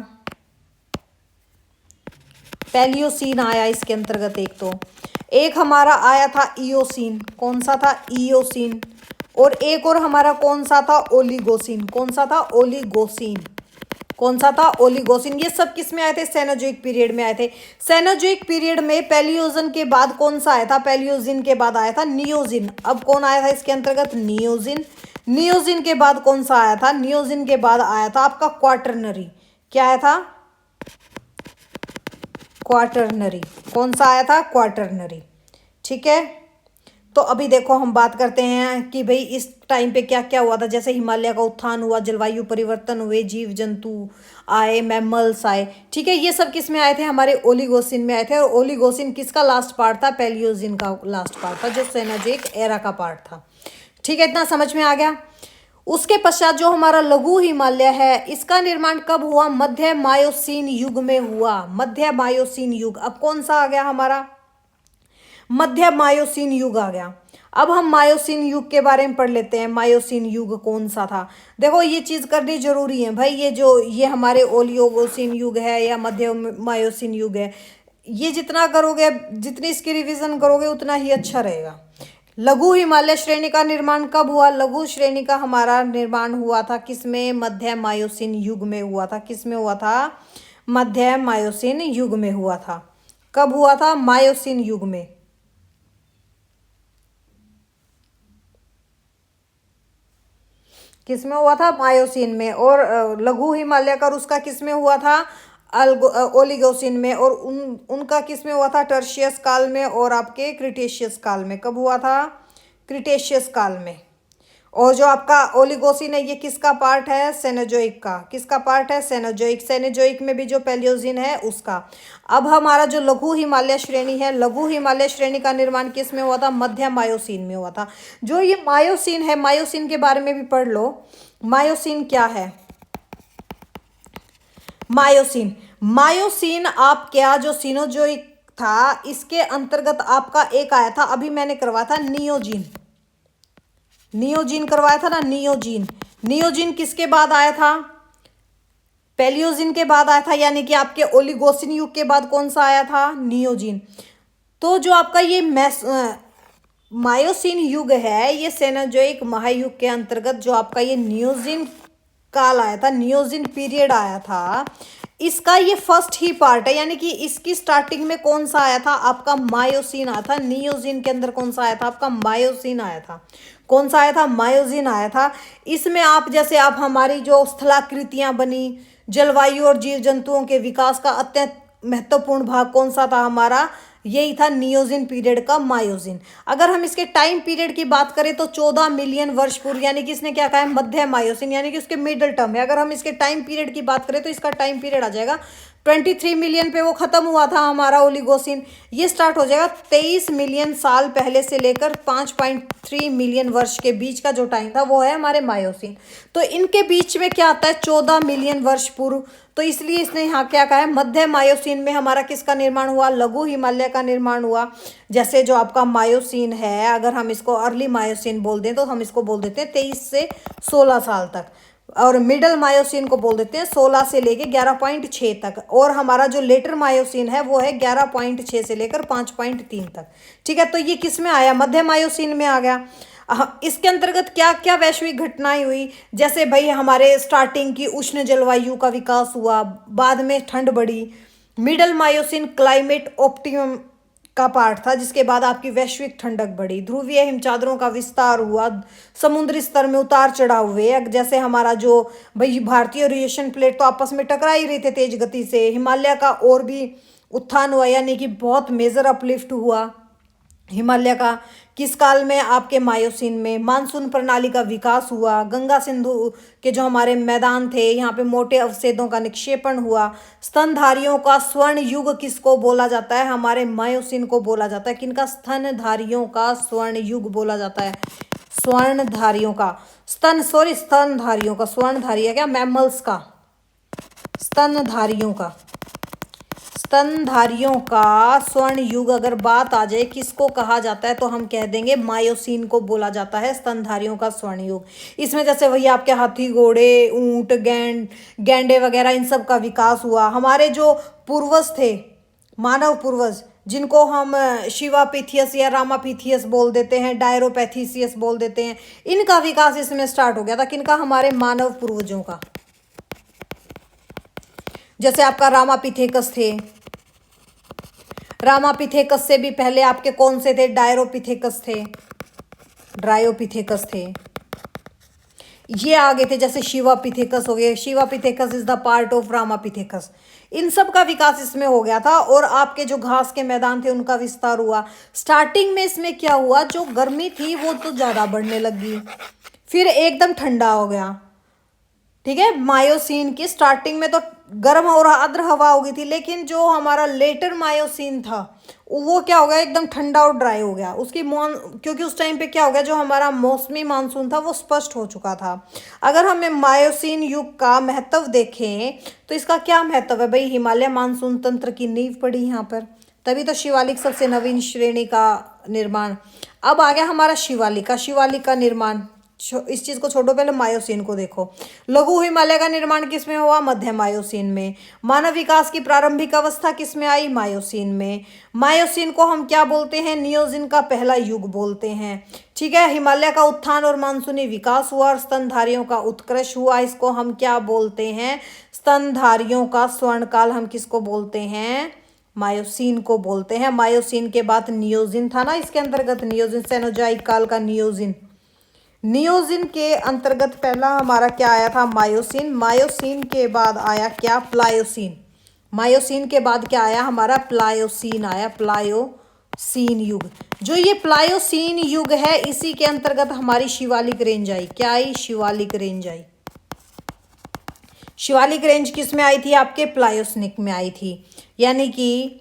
पैलियोसिन आया इसके अंतर्गत एक तो। एक हमारा आया था इयोसिन। कौन सा था? इयोसिन। और एक और हमारा कौन सा था? ओलिगोसिन। कौन सा था? ओलिगोसिन। कौन सा था? ओलिगोसिन। ये सब किस में आए थे? सेनोजोइक पीरियड में आए थे। सेनोजोइक पीरियड में पैलियोजन के बाद कौन सा आया था? पैलियोजिन के बाद आया था नियोजिन। अब कौन आया था इसके अंतर्गत? नियोजिन। नियोजिन के बाद कौन सा आया था? नियोजिन के बाद आया था आपका क्वाटरनरी। क्या आया था? क्वाटरनरी। कौन सा आया था? क्वाटरनरी। ठीक है। तो अभी देखो हम बात करते हैं कि भाई इस टाइम पे क्या क्या हुआ था। जैसे हिमालय का उत्थान हुआ, जलवायु परिवर्तन हुए, जीव जंतु आए, मैमल्स आए। ठीक है, ये सब किस में आए थे? हमारे ओलिगोसिन में आए थे। और ओलिगोसिन किसका लास्ट पार्ट था? पैलियोजिन का लास्ट पार्ट था, जो सेनोजोइक एरा का पार्ट था। ठीक है, इतना समझ में आ गया। उसके पश्चात जो हमारा लघु हिमालय है, इसका निर्माण कब हुआ? मध्य मायोसीन युग में हुआ। मध्य मायोसीन युग। अब कौन सा आ गया हमारा? मध्य मायोसीन युग आ गया। अब हम मायोसीन युग के बारे में पढ़ लेते हैं। मायोसीन युग कौन सा था? देखो, ये चीज करनी जरूरी है भाई। ये हमारे ओलियोगोसिन युग है या मध्य मायोसीन युग है, ये जितना करोगे, जितनी इसकी रिवीजन करोगे उतना ही अच्छा रहेगा। लघु हिमालय श्रेणी का निर्माण कब हुआ? लघु श्रेणी का हमारा निर्माण हुआ था किसमें? मध्य मायोसीन युग में हुआ था। किसमें हुआ था? मध्य मायोसीन युग में हुआ था। कब हुआ था? मायोसीन युग में। किसमें हुआ था? मायोसीन में। और लघु हिमालय का उसका किसमें हुआ था? ओलिगोसिन में। और उनका किसमें हुआ था? टर्शियस काल में और आपके क्रिटेशियस काल में। कब हुआ था? क्रिटेशियस काल में। और जो आपका ओलिगोसिन है, ये किसका पार्ट है? सेनोजोइक का। किसका पार्ट है? सेनोजोइक। सेनोजोइक में भी जो पैलियोजिन है उसका। अब हमारा जो लघु हिमालय श्रेणी है, लघु हिमालय श्रेणी का निर्माण किस में हुआ था? मध्य मायोसीन में हुआ था। जो ये मायोसीन है, मायोसीन के बारे में भी पढ़ लो। मायोसीन क्या है? मायोसीन, मायोसीन आप क्या, जो सीनोजोइक था, इसके अंतर्गत आपका एक आया था, अभी मैंने करवाया था नियोजिन। नियोजिन करवाया था ना, नियोजिन। नियोजिन किसके बाद आया था? पैलियोजिन के बाद आया था, यानी कि आपके ओलिगोसिन युग के बाद कौन सा आया था? नियोजिन। तो जो आपका ये मायोसीन युग है, ये सेनोजोइक महायुग के अंतर्गत जो आपका ये नियोजिन काल आया था, नियोजिन पीरियड आया था, इसका ये फर्स्ट ही पार्ट है। यानी कि इसकी स्टार्टिंग में कौन सा आया था? आपका मायोसीन आया था। नियोजिन के अंदर कौन सा आया था? आपका मायोसीन आया था। कौन सा आया था? मायोजिन आया था। इसमें आप जैसे आप हमारी जो स्थलाकृतियां बनी, जलवायु और जीव जंतुओं के विकास का अत्यंत महत्वपूर्ण भाग कौन सा था हमारा? यही था नियोजिन पीरियड का मायोजिन। अगर हम इसके टाइम पीरियड की बात करें तो 14 मिलियन वर्ष पूर्व, यानी कि इसने क्या कहा है? मध्य मायोसिन, यानी कि उसके मिडिल टर्म है। अगर हम इसके टाइम पीरियड की बात करें तो इसका टाइम पीरियड आ जाएगा 23 मिलियन पे वो खत्म हुआ था हमारा ओलिगोसिन। ये स्टार्ट हो जाएगा 23 मिलियन साल पहले से लेकर 5.3 मिलियन वर्ष के बीच का जो टाइम था वो है हमारे मायोसिन। तो इनके बीच में क्या आता है? 14 मिलियन वर्ष पूर्व। तो इसलिए इसने यहाँ क्या कहा है? मध्य मायोसिन में हमारा किसका निर्माण हुआ? लघु हिमालय का निर्माण हुआ। जैसे जो आपका मायोसिन है, अगर हम इसको अर्ली मायोसिन बोल दें तो हम इसको बोल देते हैं 23 से 16 साल तक, और मिडल मायोसिन को बोल देते हैं 16 से लेके 11.6 तक, और हमारा जो लेटर मायोसिन है वो है 11.6 से लेकर 5.3 तक। ठीक है, तो ये किस में आया? मध्य मायोसिन में आ गया। इसके अंतर्गत क्या क्या वैश्विक घटनाएं हुई, जैसे भाई हमारे स्टार्टिंग की उष्ण जलवायु का विकास हुआ, बाद में ठंड बढ़ी, मिडल मायोसिन क्लाइमेट ऑप्टिमम का पार्ट था, जिसके बाद आपकी वैश्विक ठंडक बढ़ी, ध्रुवीय हिमचादरों का विस्तार हुआ, समुद्री स्तर में उतार चढ़ाव हुए, जैसे हमारा जो भाई भारतीय और एशियन प्लेट तो आपस में टकरा ही रहे थे तेज गति से, हिमालय का और भी उत्थान हुआ, यानी कि बहुत मेजर अपलिफ्ट हुआ हिमालय का। किस काल में? आपके मायोसिन में। मानसून प्रणाली का विकास हुआ, गंगा सिंधु के जो हमारे मैदान थे यहाँ पे मोटे अवशेषों का निक्षेपण हुआ। स्तनधारियों का स्वर्ण युग किसको बोला जाता है? हमारे मायोसिन को बोला जाता है। किनका? स्तनधारियों का स्वर्ण युग बोला जाता है। स्वर्णधारियों का स्तनधारियों का, स्वर्णधारी है क्या? मैमल्स का, स्तनधारियों का, स्तनधारियों का स्वर्ण युग अगर बात आ जाए किसको कहा जाता है तो हम कह देंगे मायोसिन को बोला जाता है स्तनधारियों का स्वर्ण युग। इसमें जैसे वही आपके हाथी, घोड़े, ऊंट, गैंडे वगैरह इन सब का विकास हुआ। हमारे जो पूर्वज थे, मानव पूर्वज, जिनको हम शिवापिथियस या रामापिथियस बोल देते हैं, डायरोपैथिसियस बोल देते हैं, इनका विकास इसमें स्टार्ट हो गया था। किनका? हमारे मानव पूर्वजों का। जैसे आपका रामापिथेकस थे, रामापिथेकस से भी पहले आपके कौन से थे? डायरोपिथेकस थे, ड्रायोपिथेकस थे, ये आगे थे। जैसे शिवापिथेकस हो गए, Sivapithecus is the part of Ramapithecus. इन सब का विकास इसमें हो गया था और आपके जो घास के मैदान थे उनका विस्तार हुआ। स्टार्टिंग में इसमें क्या हुआ, जो गर्मी थी वो तो ज़्यादा बढ़ने लगी, फिर एकदम ठंडा हो गया। ठीक है, मायोसिन की स्टार्टिंग में तो गर्म और आर्द्र हवा हो गई थी, लेकिन जो हमारा लेटर मायोसिन था वो क्या हो गया, एकदम ठंडा और ड्राई हो गया। उसकी क्योंकि उस टाइम पे क्या हो गया, जो हमारा मौसमी मानसून था वो स्पष्ट हो चुका था। अगर हमें मायोसिन युग का महत्व देखें तो इसका क्या महत्व है भाई? हिमालय मानसून तंत्र की नींव पड़ी यहाँ पर, तभी तो शिवालिक सबसे नवीन श्रेणी का निर्माण। अब आ गया हमारा शिवालिक का निर्माण। इस चीज को छोड़ो, पहले मायोसिन को देखो। लघु हिमालय का निर्माण किसमें हुआ? मध्य मायोसिन में। मानव विकास की प्रारंभिक अवस्था किसमें आई? मायोसिन में। मायोसिन को हम क्या बोलते हैं? नियोजिन का पहला युग बोलते हैं। ठीक है, हिमालय का उत्थान और मानसूनी विकास हुआ और स्तनधारियों का उत्कर्ष हुआ, इसको हम क्या बोलते हैं? स्तनधारियों का स्वर्णकाल हम किसको बोलते हैं? मायोसिन को बोलते हैं। मायोसिन के बाद नियोजिन था ना, इसके अंतर्गत नियोजिन, सेनोजोइक काल का नियोजिन। नियोजिन के अंतर्गत पहला हमारा क्या आया था? मायोसिन। मायोसिन के बाद आया क्या? प्लायोसिन। मायोसिन के बाद क्या आया? हमारा प्लायोसिन आया, प्लायोसिन युग। जो ये प्लायोसिन युग है इसी के अंतर्गत हमारी शिवालिक रेंज आई। क्या आई? Shivalik range I. Shivalik range किस में आई थी? आपके प्लायोसनिक में आई थी, यानी कि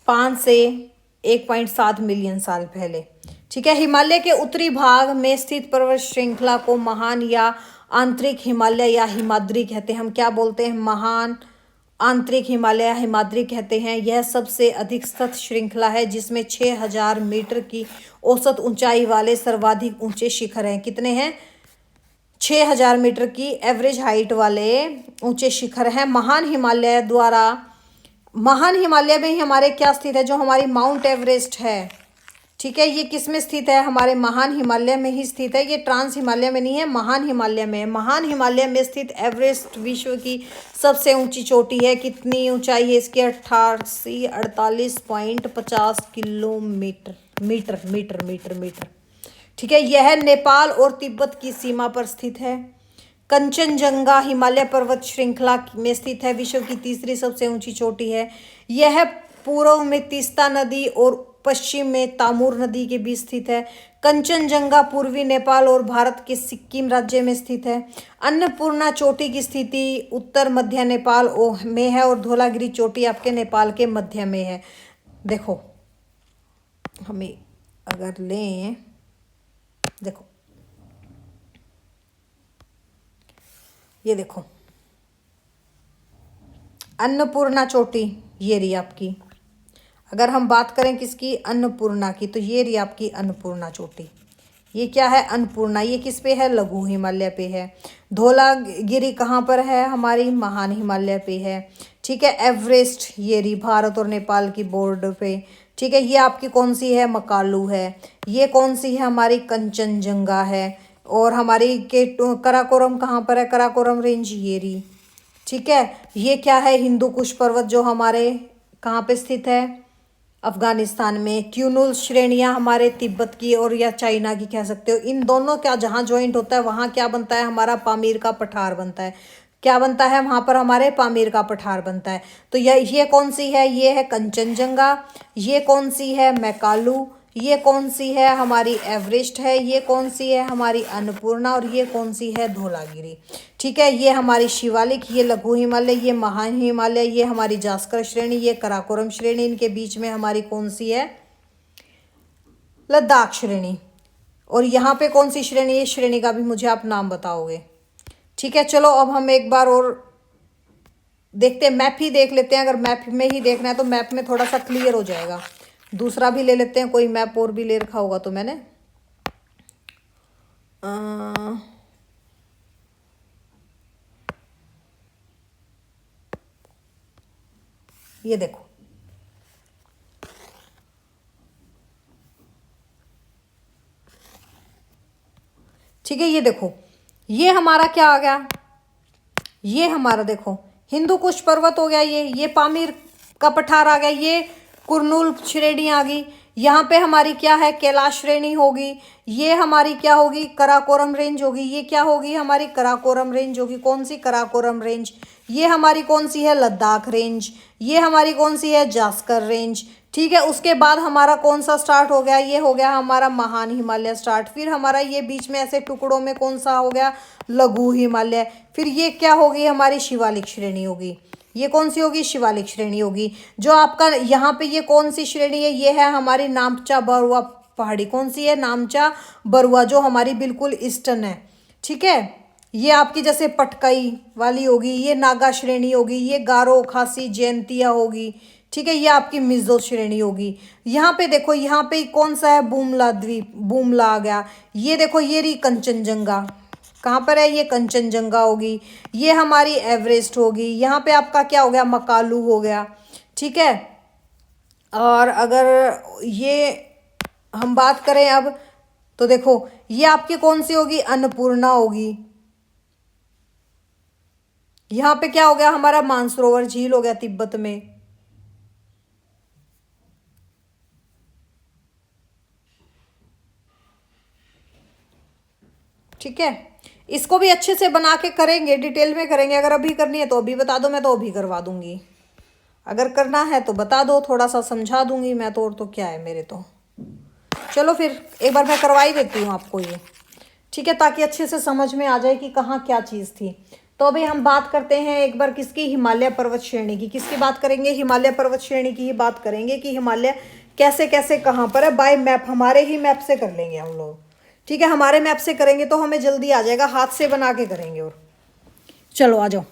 5 से 1.7 मिलियन साल पहले। ठीक है, हिमालय के उत्तरी भाग में स्थित पर्वत श्रृंखला को महान या आंतरिक हिमालय या हिमाद्री कहते हैं। हम क्या बोलते हैं? महान, आंतरिक हिमालय या हिमाद्री कहते हैं। यह सबसे अधिक सतत श्रृंखला है जिसमें 6000 मीटर की औसत ऊंचाई वाले सर्वाधिक ऊंचे शिखर हैं। कितने हैं? 6000 मीटर की एवरेज हाइट वाले ऊंचे शिखर हैं। महान हिमालय में ही हमारे क्या स्थित है? जो हमारी माउंट एवरेस्ट है, ठीक है, ये किस में स्थित है? हमारे महान हिमालय में ही स्थित है। ये ट्रांस हिमालय में नहीं है, महान हिमालय में है। महान हिमालय में स्थित एवरेस्ट विश्व की सबसे ऊंची चोटी है। कितनी ऊंचाई है इसकी? 48.50 किलोमीटर, मीटर। ठीक है, यह नेपाल और तिब्बत की सीमा पर स्थित है। कंचनजंगा हिमालय पर्वत श्रृंखला में स्थित है, विश्व की तीसरी सबसे ऊंची चोटी है। यह पूर्व में तीस्ता नदी और पश्चिम में तामूर नदी के बीच स्थित है। कंचनजंगा पूर्वी नेपाल और भारत के सिक्किम राज्य में स्थित है। अन्नपूर्णा चोटी की स्थिति उत्तर मध्य नेपाल में है और धौलागिरी चोटी आपके नेपाल के मध्य में है। देखो, हमें अगर लें, देखो ये देखो, अन्नपूर्णा चोटी ये रही आपकी। अगर हम बात करें किसकी? अन्नपूर्णा की, तो ये रही आपकी अन्नपूर्णा चोटी। ये क्या है? अन्नपूर्णा। ये किस पे है? लघु हिमालय पे है। धौलागिरी कहाँ पर है? हमारी महान हिमालय पे है। ठीक है, एवरेस्ट ये रही भारत और नेपाल की बॉर्डर पे। ठीक है, ये आपकी कौन सी है, मकालू है। ये कौन सी है, हमारी कंचनजंगा है। और हमारी के कराकोरम कहाँ पर है, कराकोरम रेंज ये रही। ठीक है, ये क्या है, हिंदू कुश पर्वत जो हमारे कहाँ पे स्थित है, अफगानिस्तान में। क्यूनुल श्रेणियां हमारे तिब्बत की और या चाइना की कह सकते हो। इन दोनों क्या जहाँ ज्वाइंट होता है वहाँ क्या बनता है, हमारा पामीर का पठार बनता है। क्या बनता है वहाँ पर, हमारे पामीर का पठार बनता है। तो ये कौन सी है, ये है कंचनजंगा। ये कौन सी है, मैकालू। ये कौन सी है, हमारी एवरेस्ट है। ये कौन सी है, हमारी अन्नपूर्णा। और ये कौन सी है, धौलागिरी। ठीक है, ये हमारी शिवालिक, ये लघु हिमालय, ये महान हिमालय, ये हमारी जास्कर श्रेणी, ये कराकोरम श्रेणी। इनके बीच में हमारी कौन सी है, लद्दाख श्रेणी। और यहाँ पे कौन सी श्रेणी है, श्रेणी का भी मुझे आप नाम बताओगे। ठीक है, चलो अब हम एक बार और देखते हैं, मैप ही देख लेते हैं। अगर मैप में ही देखना है तो मैप में थोड़ा सा क्लियर हो जाएगा। दूसरा भी ले लेते हैं, कोई मैप और भी ले रखा होगा तो मैंने। ये देखो, ठीक है, ये देखो, ये हमारा क्या आ गया, ये हमारा देखो हिंदू कुश पर्वत हो गया। ये पामीर का पठार आ गया। ये कुरनूल श्रेणी आ गई। यहाँ पे हमारी क्या है, कैलाश श्रेणी होगी। ये हमारी क्या होगी, कराकोरम रेंज होगी। ये क्या होगी, हमारी कराकोरम रेंज होगी। कौन सी, कराकोरम रेंज। ये हमारी कौन सी है, लद्दाख रेंज। ये हमारी कौन सी है, जास्कर रेंज। ठीक है, उसके बाद हमारा कौन सा स्टार्ट हो गया, ये हो गया हमारा महान हिमालय स्टार्ट। फिर हमारा ये बीच में ऐसे टुकड़ों में कौन सा हो गया, लघु हिमालय। फिर ये क्या होगी, हमारी शिवालिक श्रेणी होगी। ये कौन सी होगी, शिवालिक श्रेणी होगी। जो आपका यहाँ पे ये कौन सी श्रेणी है, ये है हमारी नामचा बरुआ पहाड़ी। कौन सी है, नामचा बरुआ, जो हमारी बिल्कुल ईस्टर्न है। ठीक है, ये आपकी जैसे पटकई वाली होगी। ये नागा श्रेणी होगी। ये गारो खासी जयंतिया होगी। ठीक है, ये आपकी मिजो श्रेणी होगी। यहाँ पे देखो, यहाँ पे कौन सा है, बूमला द्वीप, बूमला आ गया। ये देखो, ये रही कंचनजंगा। कहाँ पर है, ये कंचनजंगा होगी। ये हमारी एवरेस्ट होगी। यहाँ पे आपका क्या हो गया, मकालू हो गया। ठीक है, और अगर ये हम बात करें अब तो देखो, ये आपकी कौन सी होगी, अन्नपूर्णा होगी। यहाँ पे क्या हो गया, हमारा मानसरोवर झील हो गया तिब्बत में। ठीक है, इसको भी अच्छे से बना के करेंगे, डिटेल में करेंगे। अगर अभी करनी है तो अभी बता दो, मैं तो अभी करवा दूंगी। अगर करना है तो बता दो, थोड़ा सा समझा दूंगी मैं तो। और तो क्या है मेरे तो। चलो फिर एक बार मैं करवा ही देती हूँ आपको ये। ठीक है, ताकि अच्छे से समझ में आ जाए कि कहाँ क्या चीज़ थी। तो अभी हम बात करते हैं एक बार किसकी, हिमालय पर्वत श्रेणी की। किसकी बात करेंगे, हिमालय पर्वत श्रेणी की ही बात करेंगे कि हिमालय कैसे कैसे कहाँ पर है। बाय मैप, हमारे ही मैप से कर लेंगे हम लोग। ठीक है, हमारे मैप से करेंगे तो हमें जल्दी आ जाएगा, हाथ से बना के करेंगे। और चलो आ जाओ,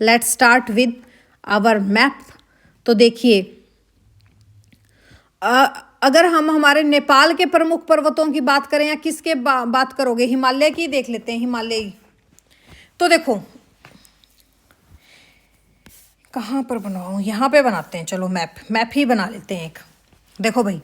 let's start with our map. तो देखिए, अगर हम हमारे नेपाल के प्रमुख पर्वतों की बात करें या किसके बात करोगे, हिमालय की देख लेते हैं, हिमालय। तो देखो कहाँ पर बनाऊँ, यहाँ पे बनाते हैं। चलो मैप ही बना लेते हैं एक। देखो भाई,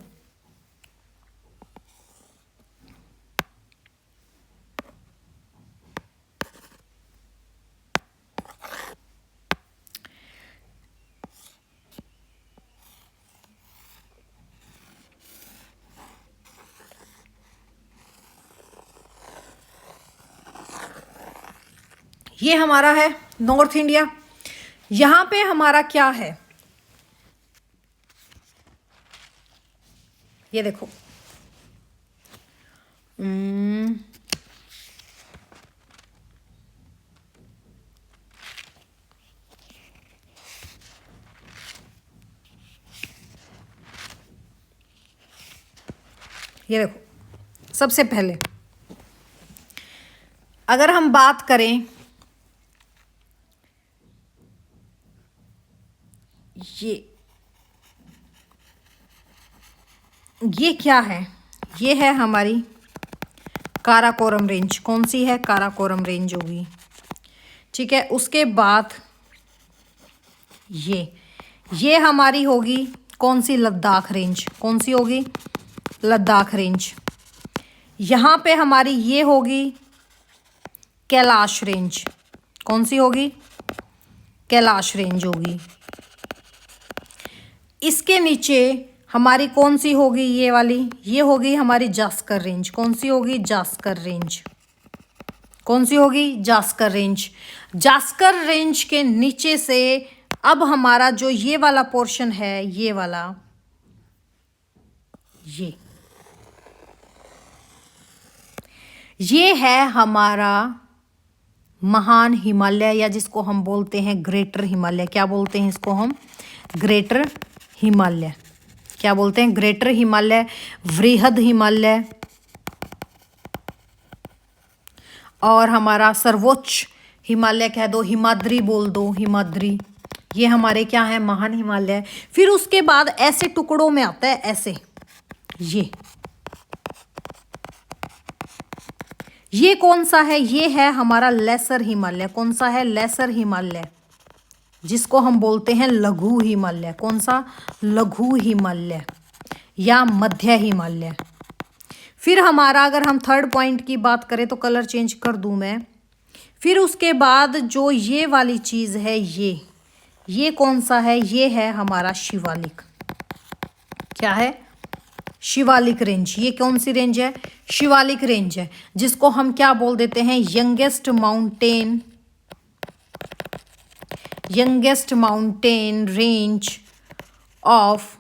ये हमारा है नॉर्थ इंडिया। यहाँ पे हमारा क्या है, ये देखो, ये देखो, सबसे पहले अगर हम बात करें, ये क्या है, ये है हमारी काराकोरम रेंज। कौन सी है, काराकोरम रेंज होगी। ठीक है, उसके बाद ये हमारी होगी कौन सी? लद्दाख रेंज। कौन सी होगी? लद्दाख रेंज। यहाँ पे हमारी ये होगी कैलाश रेंज। कौन सी होगी? कैलाश रेंज होगी। इसके नीचे हमारी कौन सी होगी? ये वाली, ये होगी हमारी जास्कर रेंज। कौन सी होगी? जास्कर रेंज। कौन सी होगी? जास्कर रेंज। जास्कर रेंज के नीचे से अब हमारा जो ये वाला पोर्शन है, ये वाला, ये है हमारा महान हिमालय, या जिसको हम बोलते हैं ग्रेटर हिमालय। क्या बोलते हैं इसको हम? ग्रेटर हिमालय। क्या बोलते हैं? ग्रेटर हिमालय, वृहद हिमालय, और हमारा सर्वोच्च हिमालय कह दो, हिमाद्री बोल दो, हिमाद्री। ये हमारे क्या है? महान हिमालय। फिर उसके बाद ऐसे टुकड़ों में आता है, ऐसे। ये कौन सा है? ये है हमारा लेसर हिमालय। कौन सा है? लेसर हिमालय, जिसको हम बोलते हैं लघु हिमालय। कौन सा? लघु हिमालय या मध्य हिमालय। फिर हमारा, अगर हम थर्ड पॉइंट की बात करें तो कलर चेंज कर दूं मैं। फिर उसके बाद जो ये वाली चीज है, ये कौन सा है? ये है हमारा शिवालिक। क्या है? शिवालिक रेंज। ये कौन सी रेंज है? शिवालिक रेंज है, जिसको हम क्या बोल देते हैं? Youngest mountain range of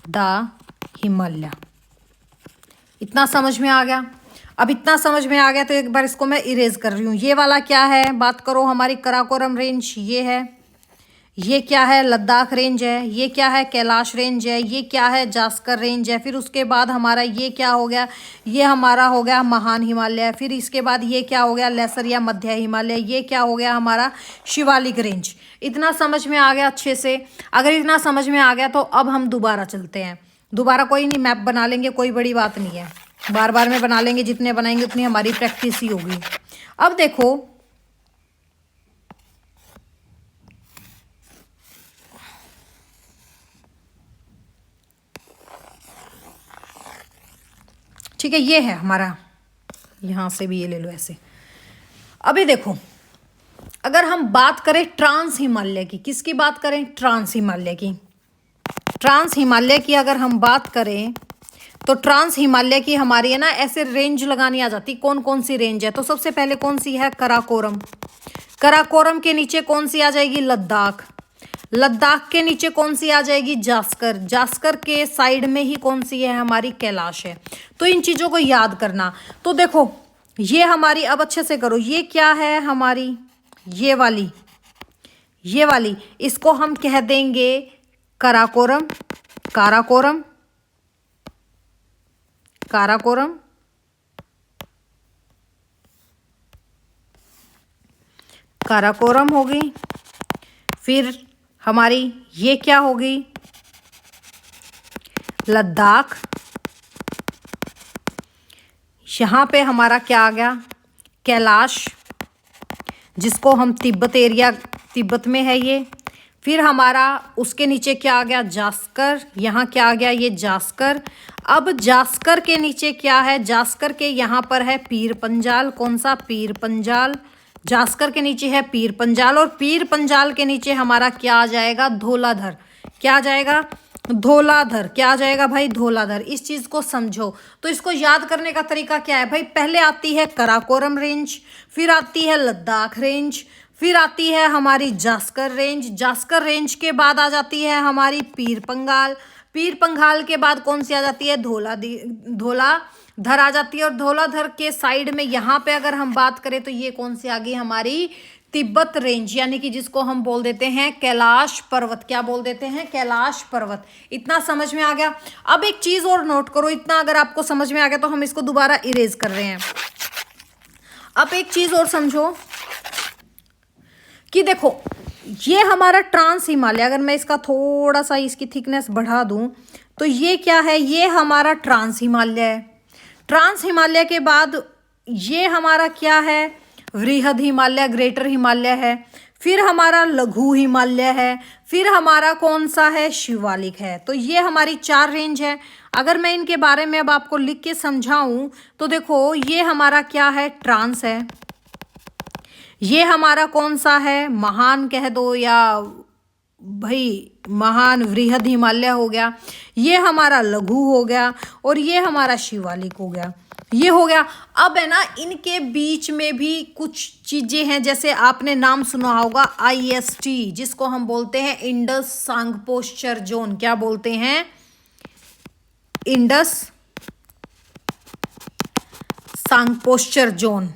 the Himalaya. इतना समझ में आ गया? अब इतना समझ में आ गया तो एक बार इसको मैं इरेज कर रही हूँ। ये वाला क्या है? बात करो हमारी कराकोरम रेंज, ये है। ये क्या है? लद्दाख रेंज है। ये क्या है? कैलाश रेंज है। ये क्या है? जास्कर रेंज है। फिर उसके बाद हमारा ये क्या हो गया? ये हमारा हो गया महान हिमालय। फिर इसके बाद ये क्या हो गया? लेसर या मध्य हिमालय। ये क्या हो गया? हमारा शिवालिक रेंज। इतना समझ में आ गया अच्छे से? अगर इतना समझ में आ गया तो अब हम दोबारा चलते हैं। दोबारा कोई नहीं, मैप बना लेंगे, कोई बड़ी बात नहीं है। बार बार में बना लेंगे, जितने बनाएंगे उतनी हमारी प्रैक्टिस ही होगी। अब देखो, ठीक है, ये है हमारा, यहां से भी ये ले लो ऐसे। अभी देखो, अगर हम बात करें ट्रांस हिमालय की, किसकी बात करें? ट्रांस हिमालय की। ट्रांस हिमालय की अगर हम बात करें तो ट्रांस हिमालय की हमारी है ना, ऐसे रेंज लगानी आ जाती। कौन कौन सी रेंज है? तो सबसे पहले कौन सी है? कराकोरम। कराकोरम के नीचे कौन सी आ जाएगी? लद्दाख। लद्दाख के नीचे कौन सी आ जाएगी? जास्कर। जास्कर के साइड में ही कौन सी है? हमारी कैलाश है। तो इन चीजों को याद करना। तो देखो, ये हमारी, अब अच्छे से करो, ये क्या है हमारी? ये वाली, इसको हम कह देंगे कराकोरम। काराकोरम, काराकोरम, काराकोरम होगी। फिर हमारी ये क्या होगी? लद्दाख। यहाँ पे हमारा क्या आ गया? कैलाश, जिसको हम तिब्बत एरिया, तिब्बत में है ये। फिर हमारा उसके नीचे क्या आ गया? जास्कर। यहाँ क्या आ गया? ये जास्कर। अब जास्कर के नीचे क्या है? जास्कर के यहाँ पर है पीर पंजाल। कौन सा? पीर पंजाल। जास्कर के नीचे है पीर पंजाल, और पीर पंजाल के नीचे हमारा क्या आ जाएगा? धौलाधर। क्या आ जाएगा? धौलाधर। क्या आ जाएगा भाई? धौलाधर। इस चीज को समझो। तो इसको याद करने का तरीका क्या है भाई? पहले आती है कराकोरम रेंज, फिर आती है लद्दाख रेंज, फिर आती है हमारी जास्कर रेंज। जास्कर रेंज के बाद आ जाती है हमारी पीर पंगाल। पीर पंगाल के बाद कौन सी आ जाती है? धौलाधर आ जाती है। और धौलाधर के साइड में यहाँ पे अगर हम बात करें तो ये कौन सी आ गई? हमारी तिब्बत रेंज, यानी कि जिसको हम बोल देते हैं कैलाश पर्वत। क्या बोल देते हैं? कैलाश पर्वत। इतना समझ में आ गया? अब एक चीज और नोट करो, इतना अगर आपको समझ में आ गया तो हम इसको दोबारा इरेज कर रहे हैं। अब एक चीज और समझो कि देखो, ये हमारा ट्रांस हिमालय, अगर मैं इसका थोड़ा सा इसकी थिकनेस बढ़ा दूं तो ये क्या है? ये हमारा ट्रांस हिमालय है। ट्रांस हिमालय के बाद ये हमारा क्या है? वृहद हिमालय, ग्रेटर हिमालय है। फिर हमारा लघु हिमालय है, फिर हमारा कौन सा है, शिवालिक है। तो ये हमारी 4 रेंज है। अगर मैं इनके बारे में अब आपको लिख के समझाऊं तो देखो, ये हमारा क्या है, ट्रांस है। ये हमारा कौन सा है, महान कह दो या भाई महान वृहद हिमालय हो गया। ये हमारा लघु हो गया और ये हमारा शिवालिक हो गया। ये हो गया। अब है ना, इनके बीच में भी कुछ चीजें हैं, जैसे आपने नाम सुना होगा IST, जिसको हम बोलते हैं इंडस सांगपोश्चर जोन। क्या बोलते हैं, इंडस सांगपोश्चर जोन।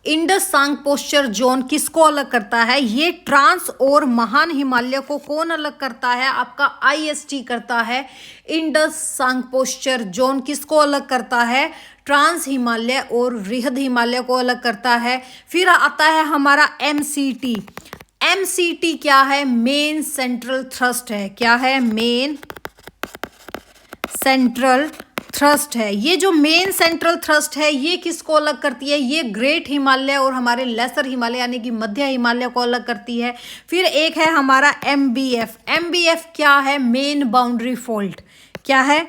इंडस सांगपोश्चर जोन किसको अलग करता है, ये ट्रांस और महान हिमालय को कौन अलग करता है, आपका IST करता है। इंडस सांगपोश्चर जोन किसको अलग करता है, ट्रांस हिमालय और वृहद हिमालय को अलग करता है। फिर आता है हमारा MCT। MCT क्या है, मेन सेंट्रल थ्रस्ट है। क्या है, मेन सेंट्रल थ्रस्ट है। ये जो मेन सेंट्रल थ्रस्ट है, ये किसको अलग करती है, ये ग्रेट हिमालय और हमारे लेसर हिमालय यानी कि मध्य हिमालय को अलग करती है। फिर एक है हमारा MBF। MBF क्या है, मेन बाउंड्री फोल्ड। क्या है,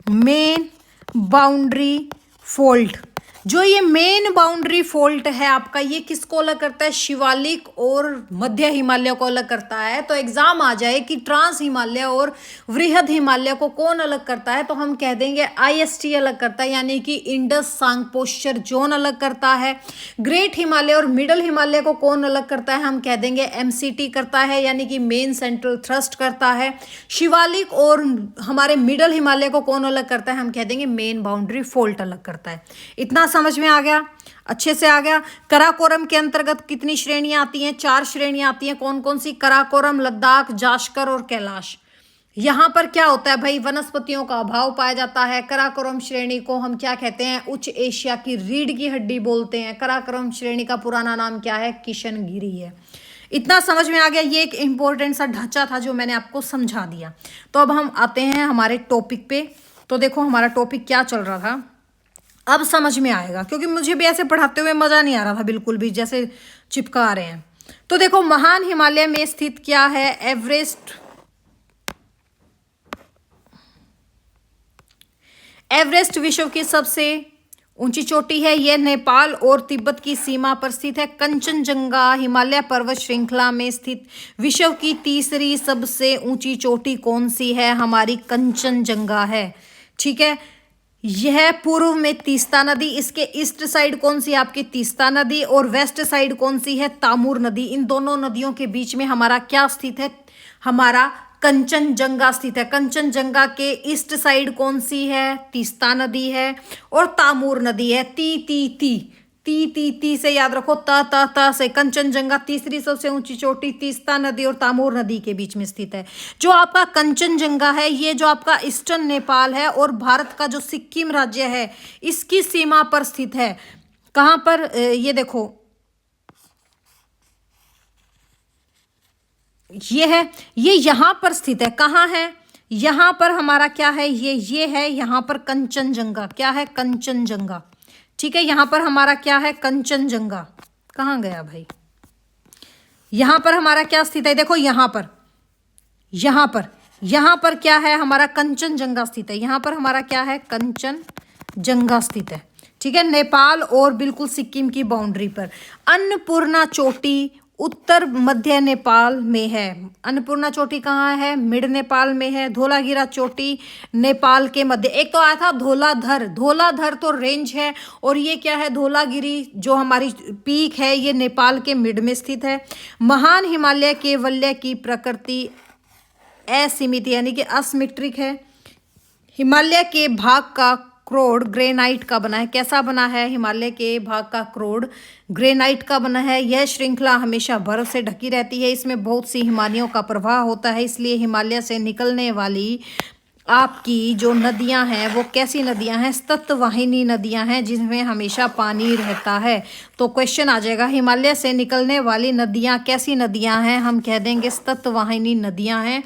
मेन बाउंड्री फोल्ड। जो ये मेन बाउंड्री फोल्ट है आपका, ये किसको अलग करता है, शिवालिक और मध्य हिमालय को अलग करता है। तो एग्जाम आ जाए कि ट्रांस हिमालय और वृहद हिमालय को कौन अलग करता है, तो हम कह देंगे IST अलग करता है, यानी कि इंडस सांगपोश्चर जोन अलग करता है। ग्रेट हिमालय और मिडल हिमालय को कौन अलग करता है, हम कह देंगे MCT करता है, यानी कि मेन सेंट्रल थ्रस्ट करता है। शिवालिक और हमारे मिडल हिमालय को कौन अलग करता है, हम कह देंगे मेन बाउंड्री फोल्ट अलग करता है। इतना समझ में आ गया, अच्छे से आ गया। कराकोरम के अंतर्गत कितनी श्रेणियां आती हैं, 4 श्रेणियां आती हैं। कौन कौन सी, कराकोरम, लद्दाख, जास्कर और कैलाश। यहां पर क्या होता है भाई, वनस्पतियों का अभाव पाया जाता है। कराकोरम श्रेणी को हम क्या कहते हैं, उच्च एशिया की रीढ़ की हड्डी बोलते हैं। कराकोरम श्रेणी का पुराना नाम क्या है, किशनगिरी है। इतना समझ में आ गया। ये एक इंपॉर्टेंट सा ढांचा था जो मैंने आपको समझा दिया। तो अब हम आते हैं हमारे टॉपिक पे। तो देखो हमारा टॉपिक क्या चल रहा था, अब समझ में आएगा, क्योंकि मुझे भी ऐसे पढ़ाते हुए मजा नहीं आ रहा था बिल्कुल भी, जैसे चिपका रहे हैं। तो देखो, महान हिमालय में स्थित क्या है, एवरेस्ट। एवरेस्ट विश्व की सबसे ऊंची चोटी है। यह नेपाल और तिब्बत की सीमा पर स्थित है। कंचनजंगा हिमालय पर्वत श्रृंखला में स्थित विश्व की तीसरी सबसे ऊंची चोटी कौन सी है, हमारी कंचनजंगा है। ठीक है, यह पूर्व में तीस्ता नदी, इसके ईस्ट साइड कौन सी है आपकी, तीस्ता नदी, और वेस्ट साइड कौन सी है, तामूर नदी। इन दोनों नदियों के बीच में हमारा क्या स्थित है, हमारा कंचनजंगा स्थित है। कंचनजंगा के ईस्ट साइड कौन सी है, तीस्ता नदी है और तामूर नदी है। ती ती ती ती ती ती से याद रखो, त से कंचनजंगा तीसरी सबसे ऊंची चोटी तीस्ता नदी और तामूर नदी के बीच में स्थित है। जो आपका कंचनजंगा है, ये जो आपका ईस्टर्न नेपाल है और भारत का जो सिक्किम राज्य है, इसकी सीमा पर स्थित है। कहां पर, ये देखो, ये है, ये यहां पर स्थित है। कहां है, यहां पर हमारा क्या है, ये है यहां पर कंचनजंगा। क्या है, कंचनजंगा। ठीक है, यहां पर हमारा क्या है, कंचनजंगा। कहां गया भाई, यहां पर हमारा क्या स्थित है, देखो यहां पर क्या है, हमारा कंचनजंगा स्थित है। यहां पर हमारा क्या है, कंचनजंगा स्थित है। ठीक है, नेपाल और बिल्कुल सिक्किम की बाउंड्री पर। अन्नपूर्णा चोटी उत्तर मध्य नेपाल में है। अन्नपूर्णा चोटी कहाँ है, मिड नेपाल में है। धौलागिरा चोटी नेपाल के मध्य, एक तो आया था धौलाधर तो रेंज है, और ये क्या है, धौलागिरी जो हमारी पीक है, ये नेपाल के मिड में स्थित है। महान हिमालय केवल्य की प्रकृति असीमित यानी कि असिमेट्रिक है। हिमालय के भाग का क्रोड ग्रेनाइट का बना है। कैसा बना है, हिमालय के भाग का क्रोड ग्रेनाइट का बना है। यह श्रृंखला हमेशा बर्फ से ढकी रहती है। इसमें बहुत सी हिमानियों का प्रवाह होता है, इसलिए हिमालय से निकलने वाली आपकी जो नदियां हैं वो कैसी नदियां हैं, सततवाहिनी नदियां हैं जिनमें हमेशा पानी रहता है। तो क्वेश्चन आ जाएगा हिमालय से निकलने वाली नदियां कैसी नदियां हैं, हम कह देंगे सततवाहिनी नदियां हैं।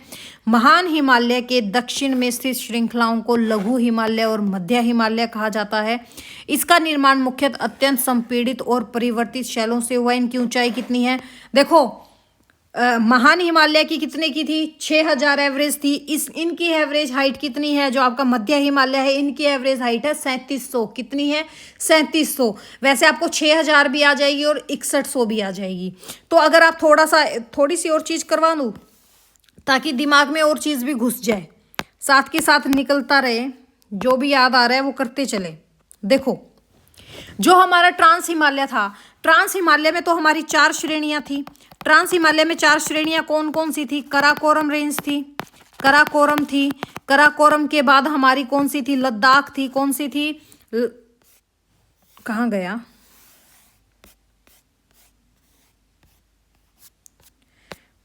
महान हिमालय के दक्षिण में स्थित श्रृंखलाओं को लघु हिमालय और मध्य हिमालय कहा जाता है। इसका निर्माण मुख्यतः अत्यंत संपीड़ित और परिवर्तित शैलों से हुआ। इनकी ऊंचाई कितनी है, देखो महान हिमालय की कितने की थी, 6000 एवरेज थी। इनकी एवरेज हाइट कितनी है, जो आपका मध्य हिमालय है इनकी एवरेज हाइट है 3700। कितनी है, 3700। वैसे आपको 6000 भी आ जाएगी और 6100 भी आ जाएगी। तो अगर आप थोड़ी सी और चीज़ करवा लूँ ताकि दिमाग में और चीज़ भी घुस जाए, साथ के साथ निकलता रहे, जो भी याद आ रहा है वो करते चले। देखो जो हमारा ट्रांस हिमालय था, ट्रांस हिमालय में तो हमारी 4 श्रेणियां थी। ट्रांस हिमालय में 4 श्रेणियां कौन कौन सी थी, कराकोरम रेंज थी, कराकोरम थी। कराकोरम के बाद हमारी कौन सी थी, लद्दाख थी। कौन सी थी, कहाँ गया,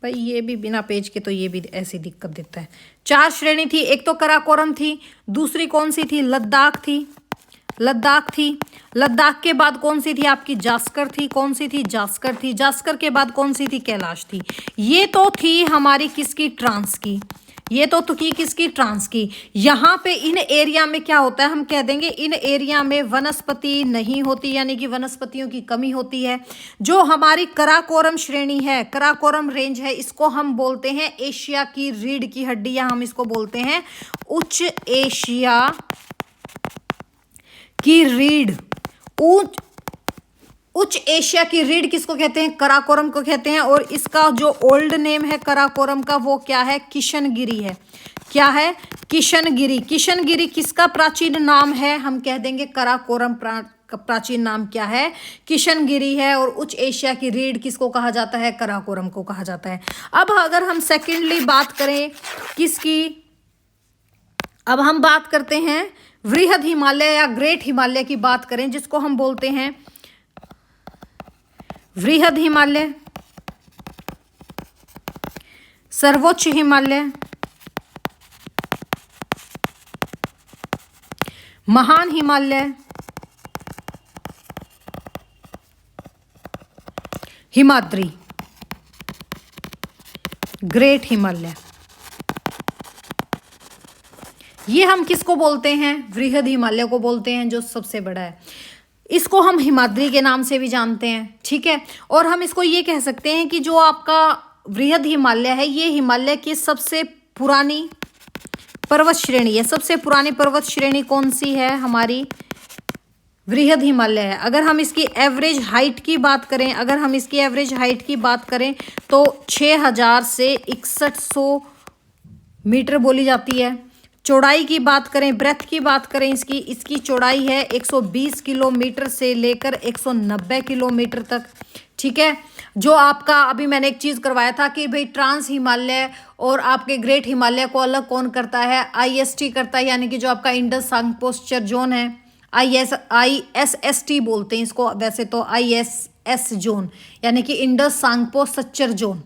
भाई ये भी बिना पेज के तो ये भी ऐसी दिक्कत देता है। 4 श्रेणी थी, एक तो कराकोरम थी, दूसरी कौन सी थी, लद्दाख थी, लद्दाख थी। लद्दाख के बाद कौन सी थी आपकी, जास्कर थी। कौन सी थी, जास्कर थी। जास्कर के बाद कौन सी थी, कैलाश थी। ये तो थी हमारी किसकी, ट्रांस की। ये तो थी किसकी, ट्रांस की। यहाँ पे इन एरिया में क्या होता है, हम कह देंगे इन एरिया में वनस्पति नहीं होती, यानी कि वनस्पतियों की कमी होती है। जो हमारी कराकोरम श्रेणी है, कराकोरम रेंज है, इसको हम बोलते हैं एशिया की रीढ़ की हड्डी, या हम इसको बोलते हैं उच्च एशिया की रीढ़। उच्च एशिया की रीढ़ किसको कहते हैं, कराकोरम को कहते हैं। और इसका जो ओल्ड नेम है कराकोरम का वो क्या है, किशनगिरी है। क्या है, किशनगिरी। किशनगिरी किसका प्राचीन नाम है, हम कह देंगे कराकोरम का प्राचीन नाम क्या है, किशनगिरी है। और उच्च एशिया की रीढ़ किसको कहा जाता है, कराकोरम को कहा जाता है। अब अगर हम सेकेंडली बात करें किसकी, अब हम बात करते हैं वृहद हिमालय या ग्रेट हिमालय की बात करें, जिसको हम बोलते हैं वृहद हिमालय, सर्वोच्च हिमालय, महान हिमालय, हिमाद्री, ग्रेट हिमालय। ये हम किसको बोलते हैं, वृहद हिमालय को बोलते हैं, जो सबसे बड़ा है। इसको हम हिमाद्री के नाम से भी जानते हैं, ठीक है। और हम इसको ये कह सकते हैं कि जो आपका वृहद हिमालय है, ये हिमालय की सबसे पुरानी पर्वत श्रेणी है। सबसे पुरानी पर्वत श्रेणी कौन सी है, हमारी वृहद हिमालय है। अगर हम इसकी एवरेज हाइट की बात करें, अगर हम इसकी एवरेज हाइट की बात करें तो 6000 से 6100 मीटर बोली जाती है। चौड़ाई की बात करें, ब्रेथ की बात करें, इसकी चौड़ाई है 120 किलोमीटर से लेकर 190 किलोमीटर तक, ठीक है। जो आपका अभी मैंने एक चीज़ करवाया था कि भाई ट्रांस हिमालय और आपके ग्रेट हिमालय को अलग कौन करता है, IST करता है, यानी कि जो आपका इंडस सांपोस्चर जोन है, ISST बोलते हैं इसको, वैसे तो ISS जोन, यानी कि इंडस सांपोस्चर जोन।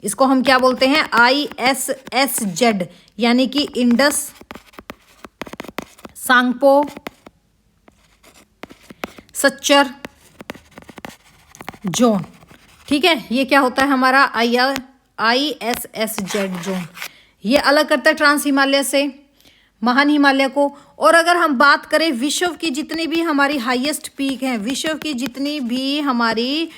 इसको हम क्या बोलते हैं, ISSZ, यानी कि इंडस सांगपो सच्चर जोन, ठीक है। ये क्या होता है हमारा ISSZ जोन। ये अलग करता है ट्रांस हिमालय से महान हिमालय को। और अगर हम बात करें विश्व की जितनी भी हमारी हाईएस्ट पीक हैं, विश्व की जितनी भी हमारी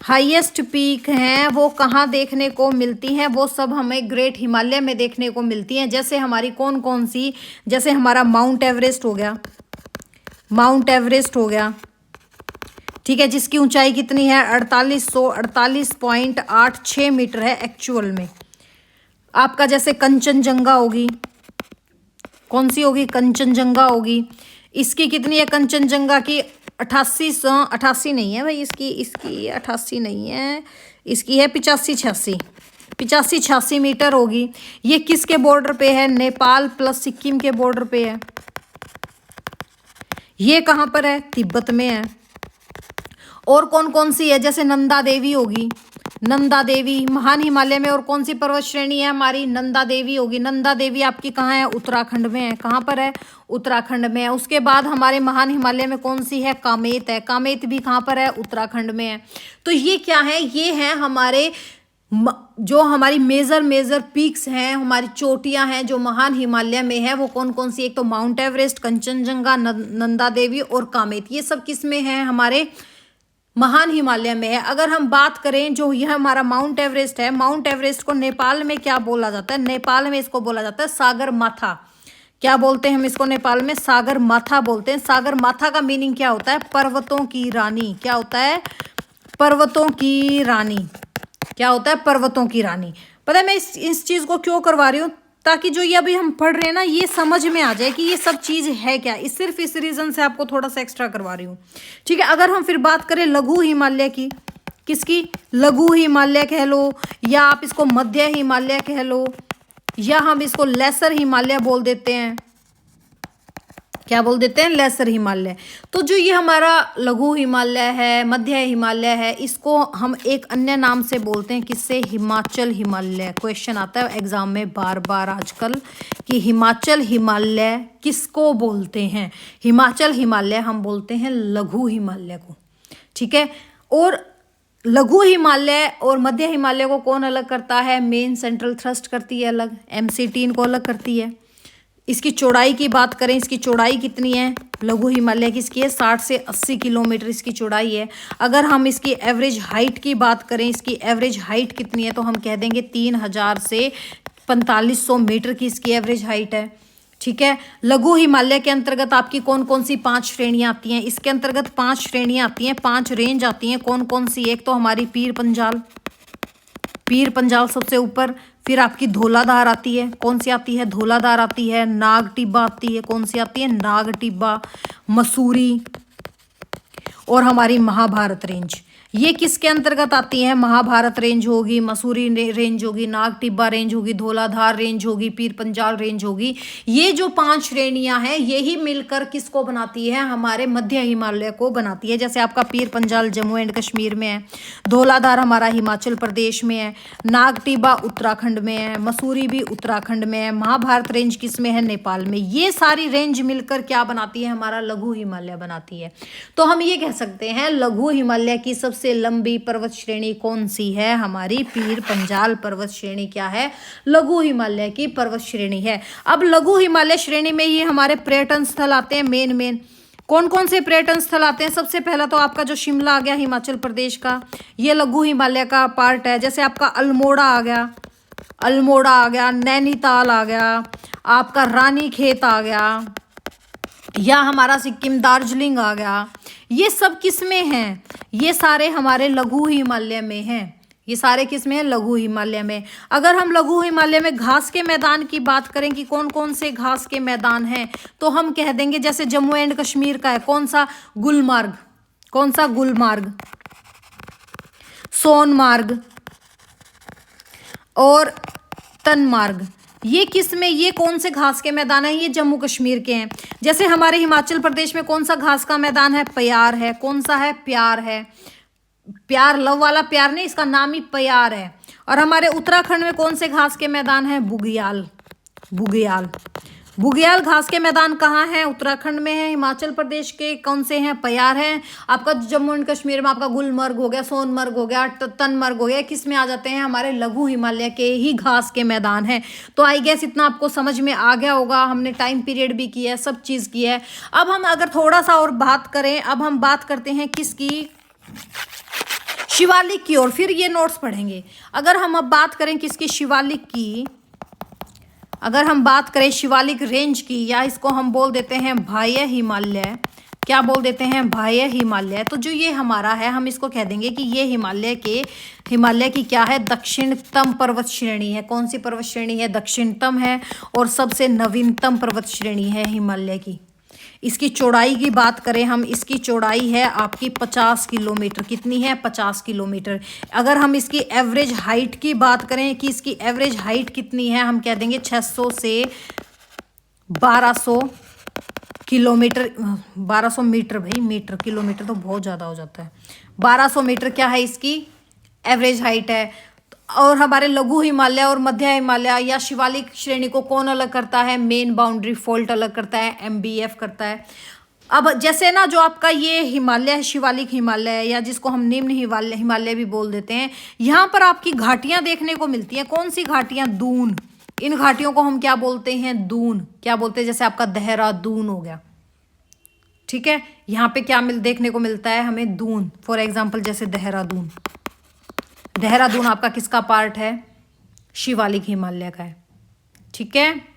हाईएस्ट पीक हैं वो कहाँ देखने को मिलती हैं, वो सब हमें ग्रेट हिमालय में देखने को मिलती हैं। जैसे हमारी कौन कौन सी, जैसे हमारा माउंट एवरेस्ट हो गया, माउंट एवरेस्ट हो गया, ठीक है, जिसकी ऊंचाई कितनी है 4848.86 मीटर है एक्चुअल में। आपका जैसे कंचनजंगा होगी, कौन सी होगी, कंचनजंगा होगी। इसकी कितनी है कंचनजंगा की, 88 नहीं है भाई, इसकी 88 नहीं है, इसकी है 85-86 मीटर होगी। ये किसके बॉर्डर पे है, नेपाल प्लस सिक्किम के बॉर्डर पे है। ये कहाँ पर है, तिब्बत में है। और कौन कौन सी है, जैसे नंदा देवी होगी, नंदा देवी। महान हिमालय में और कौन सी पर्वत श्रेणी है हमारी? नंदा देवी होगी। नंदा देवी आपकी कहाँ है? उत्तराखंड में है। कहाँ पर है? उत्तराखंड में है। उसके बाद हमारे महान हिमालय में कौन सी है? कामेत है। कामेत भी कहाँ पर है? उत्तराखंड में है। तो ये क्या है? ये है हमारे जो हमारी मेजर पीक्स हैं, हमारी चोटियां हैं जो महान हिमालय में है, वो कौन कौन सी? एक तो माउंट एवरेस्ट, कंचनजंगा, नंदा देवी और कामेत। ये सब किस में है? हमारे महान हिमालय में है। अगर हम बात करें जो यह हमारा माउंट एवरेस्ट है, माउंट एवरेस्ट को नेपाल में क्या बोला जाता है? नेपाल में इसको बोला जाता है सागर माथा। क्या बोलते हैं हम इसको नेपाल में? सागर माथा बोलते हैं। सागर माथा का मीनिंग क्या होता है? पर्वतों की रानी। क्या होता है? पर्वतों की रानी। क्या होता है? पर्वतों की रानी। पता है मैं इस चीज को क्यों करवा रही हूँ? ताकि जो ये अभी हम पढ़ रहे हैं ना, ये समझ में आ जाए कि ये सब चीज है क्या। सिर्फ इस रीजन से आपको थोड़ा सा एक्स्ट्रा करवा रही हूँ, ठीक है। अगर हम फिर बात करें लघु हिमालय की, किसकी? लघु हिमालय कह लो, या आप इसको मध्य हिमालय कह लो, या हम इसको लेसर हिमालय बोल देते हैं। क्या बोल देते हैं? लेसर हिमालय। तो जो ये हमारा लघु हिमालय है, मध्य हिमालय है, इसको हम एक अन्य नाम से बोलते हैं। किससे? हिमाचल हिमालय। क्वेश्चन आता है एग्जाम में बार बार आजकल कि हिमाचल हिमालय किसको बोलते हैं? हिमाचल हिमालय हम बोलते हैं लघु हिमालय को, ठीक है। और लघु हिमालय और मध्य हिमालय को कौन अलग करता है? मेन सेंट्रल थ्रस्ट करती है अलग, MC-T इनको अलग करती है। इसकी चौड़ाई की बात करें, इसकी चौड़ाई कितनी है? लघु हिमालय की इसकी है 60 से 80 किलोमीटर इसकी चौड़ाई है। अगर हम इसकी एवरेज हाइट की बात करें, इसकी एवरेज हाइट कितनी है? तो हम कह देंगे 3000 से 4500 मीटर की इसकी एवरेज हाइट है, ठीक है। लघु हिमालय के अंतर्गत आपकी कौन कौन सी 5 श्रेणियां आती हैं? इसके अंतर्गत 5 श्रेणियां आती हैं, 5 रेंज आती हैं। कौन कौन सी? एक तो हमारी पीर पंजाल, पीर पंजाल सबसे ऊपर। फिर आपकी धौलाधार आती है। कौन सी आती है? धौलाधार आती है। नाग टिब्बा आती है। कौन सी आती है? नाग टिब्बा। मसूरी और हमारी महाभारत रेंज, ये किसके अंतर्गत आती हैं? महाभारत रेंज होगी, मसूरी रेंज होगी, नाग टिब्बा रेंज होगी, धौलाधार रेंज होगी, पीर पंजाल रेंज होगी। ये जो 5 श्रेणियां हैं, यही मिलकर किसको बनाती है? हमारे मध्य हिमालय को बनाती है। जैसे आपका पीर पंजाल जम्मू एंड कश्मीर में है, धौलाधार हमारा हिमाचल प्रदेश में है, नाग टिब्बा उत्तराखंड में है, मसूरी भी उत्तराखंड में है, महाभारत रेंज किस में है? नेपाल में। ये सारी रेंज मिलकर क्या बनाती है? हमारा लघु हिमालय बनाती है। तो हम ये कह सकते हैं लघु हिमालय की सबसे लंबी पर्वत श्रेणी कौन सी है? हमारी पीर पंजाल पर्वत श्रेणी क्या है? लघु हिमालय की पर्वत श्रेणी है। अब लघु हिमालय श्रेणी में ये हमारे पर्यटन स्थल आते हैं। मेन कौन कौन से पर्यटन स्थल आते हैं? सबसे पहला तो आपका जो शिमला आ गया हिमाचल प्रदेश का, ये लघु हिमालय का पार्ट है। जैसे आपका अल्मोड़ा आ गया, अल्मोड़ा आ गया, नैनीताल आ गया, आपका रानीखेत आ गया, या हमारा सिक्किम दार्जिलिंग आ गया। ये सब किस में हैं? ये सारे हमारे लघु हिमालय में हैं। ये सारे किस में है? लघु हिमालय में। अगर हम लघु हिमालय में घास के मैदान की बात करें कि कौन कौन से घास के मैदान हैं, तो हम कह देंगे जैसे जम्मू एंड कश्मीर का है, कौन सा? गुलमार्ग। कौन सा? गुलमार्ग, सोनमार्ग और तनमार्ग। ये किस में? ये कौन से घास के मैदान है? ये जम्मू कश्मीर के हैं। जैसे हमारे हिमाचल प्रदेश में कौन सा घास का मैदान है? प्यार है। कौन सा है? प्यार है। प्यार लव वाला प्यार नहीं, इसका नाम ही प्यार है। और हमारे उत्तराखंड में कौन से घास के मैदान है? बुग्याल। बुग्याल, बुग्याल घास के मैदान कहाँ हैं? उत्तराखंड में है। हिमाचल प्रदेश के कौन से हैं? प्यार हैं। आपका जम्मू एंड कश्मीर में आपका गुलमर्ग हो गया, सोनमर्ग हो गया, तनमर्ग हो गया, किस में आ जाते हैं? हमारे लघु हिमालय के ही घास के मैदान हैं। तो आई गेस इतना आपको समझ में आ गया होगा। हमने टाइम पीरियड भी किया है, सब चीज़ की है। अब हम अगर थोड़ा सा और बात करें, अब हम बात करते हैं किसकी? शिवालिक की। और फिर ये नोट्स पढ़ेंगे। अगर हम अब बात करें किसकी? शिवालिक की। अगर हम बात करें शिवालिक रेंज की, या इसको हम बोल देते हैं बाह्य हिमालय। क्या बोल देते हैं? बाह्य हिमालय। तो जो ये हमारा है, हम इसको कह देंगे कि ये हिमालय की क्या है? दक्षिणतम पर्वत श्रेणी है। कौन सी पर्वत श्रेणी है? दक्षिणतम है और सबसे नवीनतम पर्वत श्रेणी है हिमालय की। इसकी चौड़ाई की बात करें हम, इसकी चौड़ाई है आपकी 50 किलोमीटर। कितनी है? 50 किलोमीटर। अगर हम इसकी एवरेज हाइट की बात करें कि इसकी एवरेज हाइट कितनी है, हम कह देंगे 600 से 1200 किलोमीटर। 1200 मीटर भाई, मीटर, किलोमीटर तो बहुत ज़्यादा हो जाता है। 1200 मीटर क्या है इसकी एवरेज हाइट है। और हमारे लघु हिमालय और मध्य हिमालय या शिवालिक श्रेणी को कौन अलग करता है? मेन बाउंड्री फॉल्ट अलग करता है, MBF करता है। अब जैसे ना जो आपका ये हिमालय है, शिवालिक हिमालय या जिसको हम निम्न हिमालय भी बोल देते हैं, यहाँ पर आपकी घाटियां देखने को मिलती हैं। कौन सी घाटियां? दून। इन घाटियों को हम क्या बोलते हैं? दून। क्या बोलते हैं? जैसे आपका देहरादून हो गया, ठीक है। यहाँ पे क्या देखने को मिलता है हमें? दून। फॉर एग्जाम्पल जैसे देहरादून, देहरादून आपका किसका पार्ट है? शिवालिक हिमालय का है, ठीक है।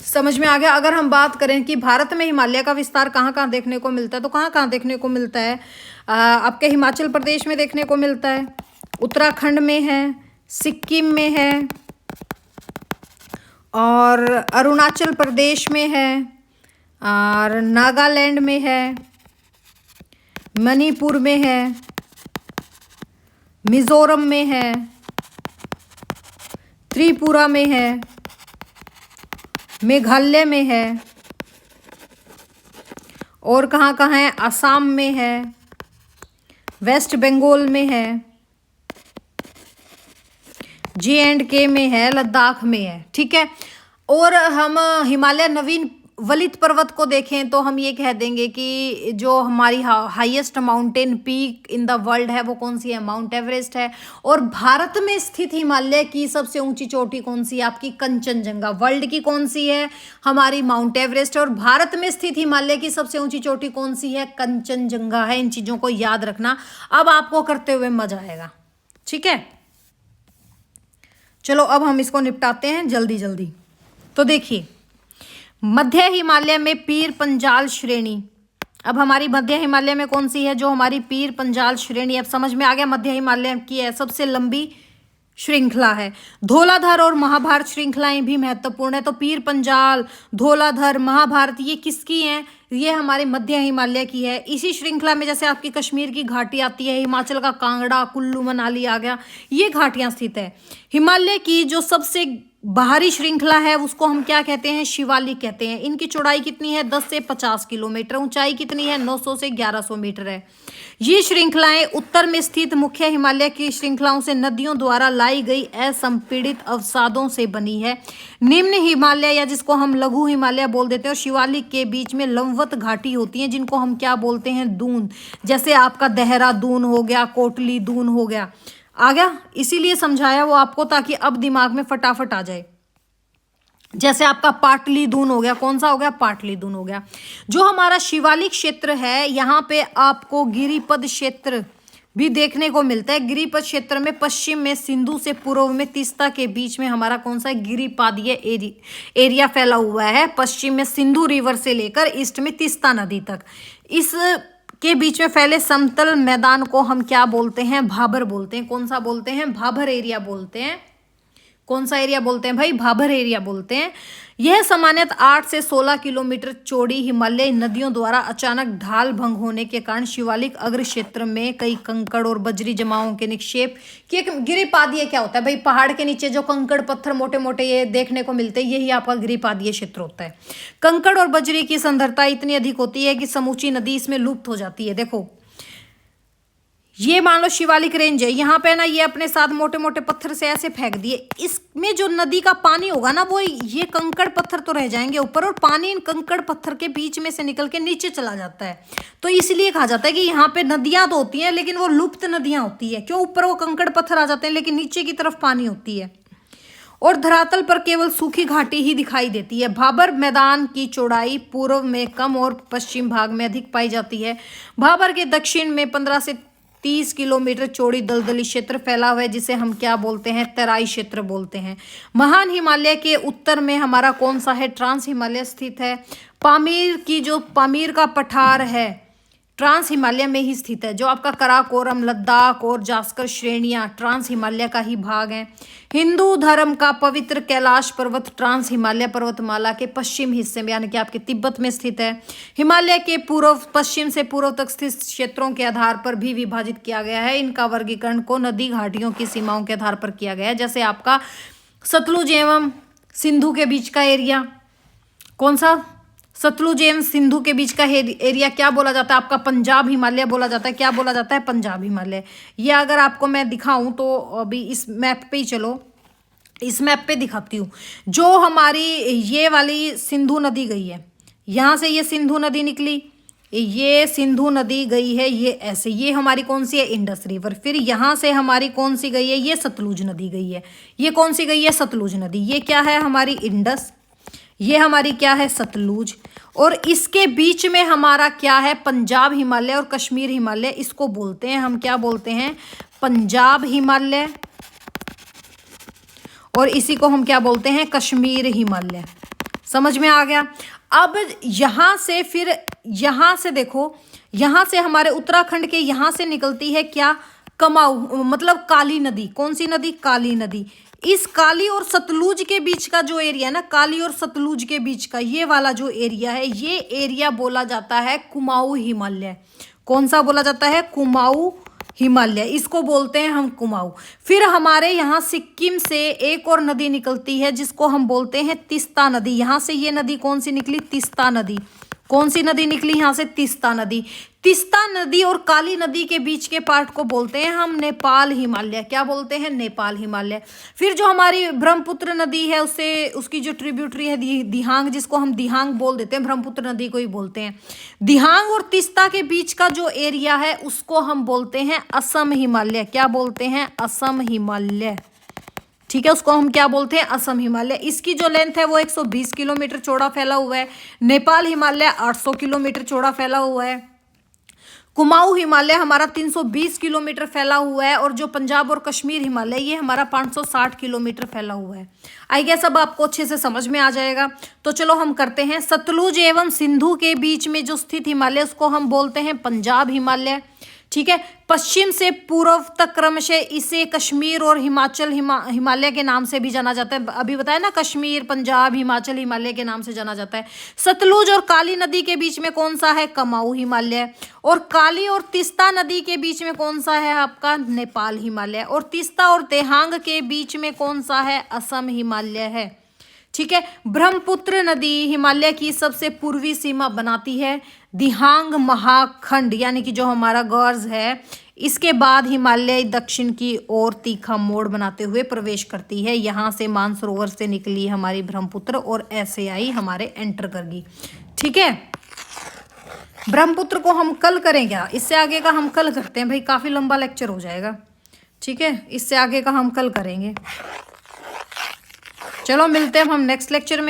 समझ में आ गया? अगर हम बात करें कि भारत में हिमालय का विस्तार कहाँ कहाँ देखने को मिलता है, तो कहाँ कहाँ देखने को मिलता है? आपके हिमाचल प्रदेश में देखने को मिलता है, उत्तराखंड में है, सिक्किम में है, और अरुणाचल प्रदेश में है, और नागालैंड में है, मणिपुर में है, मिजोरम में है, त्रिपुरा में है, मेघालय में है, और कहाँ कहाँ है? असम में है, वेस्ट बंगाल में है, J&K में है, लद्दाख में है, ठीक है। और हम हिमालय नवीन वलित पर्वत को देखें तो हम ये कह देंगे कि जो हमारी highest mountain peak in the world है वो कौन सी है? माउंट एवरेस्ट है। और भारत में स्थित हिमालय की सबसे ऊंची चोटी कौन सी है? आपकी कंचनजंगा। वर्ल्ड की कौन सी है? हमारी माउंट एवरेस्ट। और भारत में स्थित हिमालय की सबसे ऊंची चोटी कौन सी है? कंचनजंगा है। इन चीजों को याद रखना, अब आपको करते हुए मजा आएगा, ठीक है। चलो अब हम इसको निपटाते हैं जल्दी जल्दी। तो देखिए, मध्य हिमालय में पीर पंजाल श्रेणी, अब हमारी मध्य हिमालय में कौन सी है? जो हमारी पीर पंजाल श्रेणी। अब समझ में आ गया, मध्य हिमालय की है, सबसे लंबी श्रृंखला है। धौलाधर और महाभारत श्रृंखलाएं भी महत्वपूर्ण है। तो पीर पंजाल, धौलाधर, महाभारत ये किसकी हैं? ये हमारे मध्य हिमालय की है। इसी श्रृंखला में जैसे आपकी कश्मीर की घाटी आती है, हिमाचल का कांगड़ा, कुल्लू मनाली आ गया, ये घाटियां स्थित है। हिमालय की जो सबसे बाहरी श्रृंखला है उसको हम क्या कहते हैं? शिवालिक कहते हैं। इनकी चौड़ाई कितनी है? 10 से 50 किलोमीटर। ऊंचाई कितनी है? 900 से 1100 मीटर है। ये श्रृंखलाएं उत्तर में स्थित मुख्य हिमालय की श्रृंखलाओं से नदियों द्वारा लाई गई असंपीड़ित अवसादों से बनी है। निम्न हिमालय या जिसको हम लघु हिमालय बोल देते हैं और शिवालिक के बीच में लंबवत घाटी होती है जिनको हम क्या बोलते हैं? दून। जैसे आपका देहरादून हो गया, कोटली दून हो गया, आ गया। इसीलिए समझाया वो आपको ताकि अब दिमाग में फटाफट आ जाए। जैसे आपका पाटली दून हो गया, कौन सा हो गया? पाटली दून हो गया। जो हमारा शिवालिक क्षेत्र है यहाँ पे आपको गिरिपद क्षेत्र भी देखने को मिलता है। गिरिपद क्षेत्र में पश्चिम में सिंधु से पूर्व में तीस्ता के बीच में हमारा कौन सा है? गिरिपादीय एरिया फैला हुआ है। पश्चिम में सिंधु रिवर से लेकर ईस्ट में तीस्ता नदी तक, इस के बीच में फैले समतल मैदान को हम क्या बोलते हैं? भाबर बोलते हैं। कौन सा बोलते हैं? भाबर एरिया बोलते हैं। कौन सा एरिया बोलते हैं भाई? भाबर एरिया बोलते हैं। यह सामान्यतः 8 से 16 किलोमीटर चौड़ी हिमालयी नदियों द्वारा अचानक ढाल भंग होने के कारण शिवालिक अग्र क्षेत्र में कई कंकड़ और बजरी जमाओं के निक्षेप की एक गिरिपादीय क्या होता है भाई? पहाड़ के नीचे जो कंकड़ पत्थर मोटे मोटे ये देखने को मिलते हैं, यही आपका गिरिपादीय क्षेत्र होता है। कंकड़ और बजरी की सांद्रता इतनी अधिक होती है कि समूची नदी इसमें लुप्त हो जाती है। देखो, ये मान लो शिवालिक रेंज है, यहाँ पे ना ये अपने साथ मोटे मोटे पत्थर से ऐसे फेंक दिए, इसमें जो नदी का पानी होगा ना वो ये कंकड़ पत्थर तो रह जाएंगे ऊपर, और पानी इन कंकड़ पत्थर के बीच में से निकल के नीचे चला जाता है। तो इसलिए कहा जाता है कि यहाँ पे नदियां तो होती हैं लेकिन वो लुप्त नदियां होती है। क्यों? ऊपर वो कंकड़ पत्थर आ जाते हैं लेकिन नीचे की तरफ पानी होती है, और धरातल पर केवल सूखी घाटी ही दिखाई देती है। भाबर मैदान की चौड़ाई पूर्व में कम और पश्चिम भाग में अधिक पाई जाती है। भाबर के दक्षिण में 15 से 30 किलोमीटर चौड़ी दलदली क्षेत्र फैला हुआ है जिसे हम क्या बोलते हैं? तराई क्षेत्र बोलते हैं। महान हिमालय के उत्तर में हमारा कौन सा है? ट्रांस हिमालय स्थित है। पामीर की जो पामीर का पठार है ट्रांस हिमालय में ही स्थित है। जो आपका कराकोरम, लद्दाख और जास्कर श्रेणियां ट्रांस हिमालय का ही भाग हैं। हिंदू धर्म का पवित्र कैलाश पर्वत ट्रांस हिमालय पर्वतमाला के पश्चिम हिस्से में यानी कि आपके तिब्बत में स्थित है। हिमालय के पूर्व पश्चिम से पूर्व तक स्थित क्षेत्रों के आधार पर भी विभाजित किया गया है। इनका वर्गीकरण को नदी घाटियों की सीमाओं के आधार पर किया गया है। जैसे आपका सतलुज एवं सिंधु के बीच का एरिया, कौन सा? सतलुज एवं सिंधु के बीच का एरिया क्या बोला जाता है? आपका पंजाब हिमालय बोला जाता है। क्या बोला जाता है? पंजाब हिमालय। ये अगर आपको मैं दिखाऊं तो अभी इस मैप पे ही चलो, इस मैप पे दिखाती हूँ। जो हमारी ये वाली सिंधु नदी गई है, यहाँ से ये सिंधु नदी निकली, ये सिंधु नदी गई है, ये ऐसे, ये हमारी कौन सी है? Indus river. फिर यहाँ से हमारी कौन सी गई है? ये सतलुज नदी गई है। ये कौन सी गई है? सतलुज नदी। ये क्या है? हमारी इंडस। ये हमारी क्या है? सतलुज। और इसके बीच में हमारा क्या है? पंजाब हिमालय और कश्मीर हिमालय। इसको बोलते हैं हम, क्या बोलते हैं? पंजाब हिमालय। और इसी को हम क्या बोलते हैं? कश्मीर हिमालय। समझ में आ गया? अब यहां से, फिर यहां से देखो, यहां से हमारे उत्तराखंड के यहां से निकलती है क्या? कमाऊ, मतलब काली नदी। कौन सी नदी? काली नदी। इस काली और सतलुज के बीच का जो एरिया है ना, काली और सतलुज के बीच का ये वाला जो एरिया है, ये एरिया बोला जाता है कुमाऊं हिमालय। कौन सा बोला जाता है? कुमाऊं हिमालय। इसको बोलते हैं हम कुमाऊं। फिर हमारे यहाँ सिक्किम से एक और नदी निकलती है जिसको हम बोलते हैं तीस्ता नदी। यहाँ से ये नदी कौन सी निकली? तीस्ता नदी। कौन सी नदी निकली यहाँ से? तीस्ता नदी। तीस्ता नदी और काली नदी के बीच के पार्ट को बोलते हैं हम नेपाल हिमालय। क्या बोलते हैं? नेपाल हिमालय। फिर जो हमारी ब्रह्मपुत्र नदी है, उससे उसकी जो ट्रिब्यूटरी है दिहांग, जिसको हम दिहांग बोल देते हैं, ब्रह्मपुत्र नदी को ही बोलते हैं। दिहांग और तीस्ता के बीच का जो एरिया है उसको हम बोलते हैं असम हिमालय। क्या बोलते हैं? असम हिमालय। ठीक है, उसको हम क्या बोलते हैं? असम हिमालय। इसकी जो लेंथ है वो 120 किलोमीटर चौड़ा फैला हुआ है। नेपाल हिमालय 800 किलोमीटर चौड़ा फैला हुआ है। कुमाऊं हिमालय हमारा 320 किलोमीटर फैला हुआ है। और जो पंजाब और कश्मीर हिमालय, ये हमारा 560 किलोमीटर फैला हुआ है। आई गेस अब आपको अच्छे से समझ में आ जाएगा। तो चलो हम करते हैं। सतलुज एवं सिंधु के बीच में जो स्थित हिमालय, उसको हम बोलते हैं पंजाब हिमालय। ठीक है, पश्चिम से पूर्व तक क्रमशः इसे कश्मीर और हिमाचल हिमालय के नाम से भी जाना जाता है। अभी बताया ना, कश्मीर, पंजाब, हिमाचल हिमालय के नाम से जाना जाता है। सतलुज और काली नदी के बीच में कौन सा है? कुमाऊं हिमालय। और काली और तीस्ता नदी के बीच में कौन सा है? आपका नेपाल हिमालय। और तीस्ता और देहांग के बीच में कौन सा है? असम हिमालय है। ठीक है, ब्रह्मपुत्र नदी हिमालय की सबसे पूर्वी सीमा बनाती है। दिहांग महाखंड यानी कि जो हमारा गौर्ज है, इसके बाद हिमालय दक्षिण की ओर तीखा मोड़ बनाते हुए प्रवेश करती है। यहाँ से मानसरोवर से निकली हमारी ब्रह्मपुत्र और ऐसे आई हमारे एंटर कर गई। ठीक है, ब्रह्मपुत्र को हम कल करेंगे, इससे आगे का हम कल करते हैं भाई, काफी लंबा लेक्चर हो जाएगा। ठीक है, इससे आगे का हम कल करेंगे। चलो मिलते हैं हम नेक्स्ट लेक्चर में।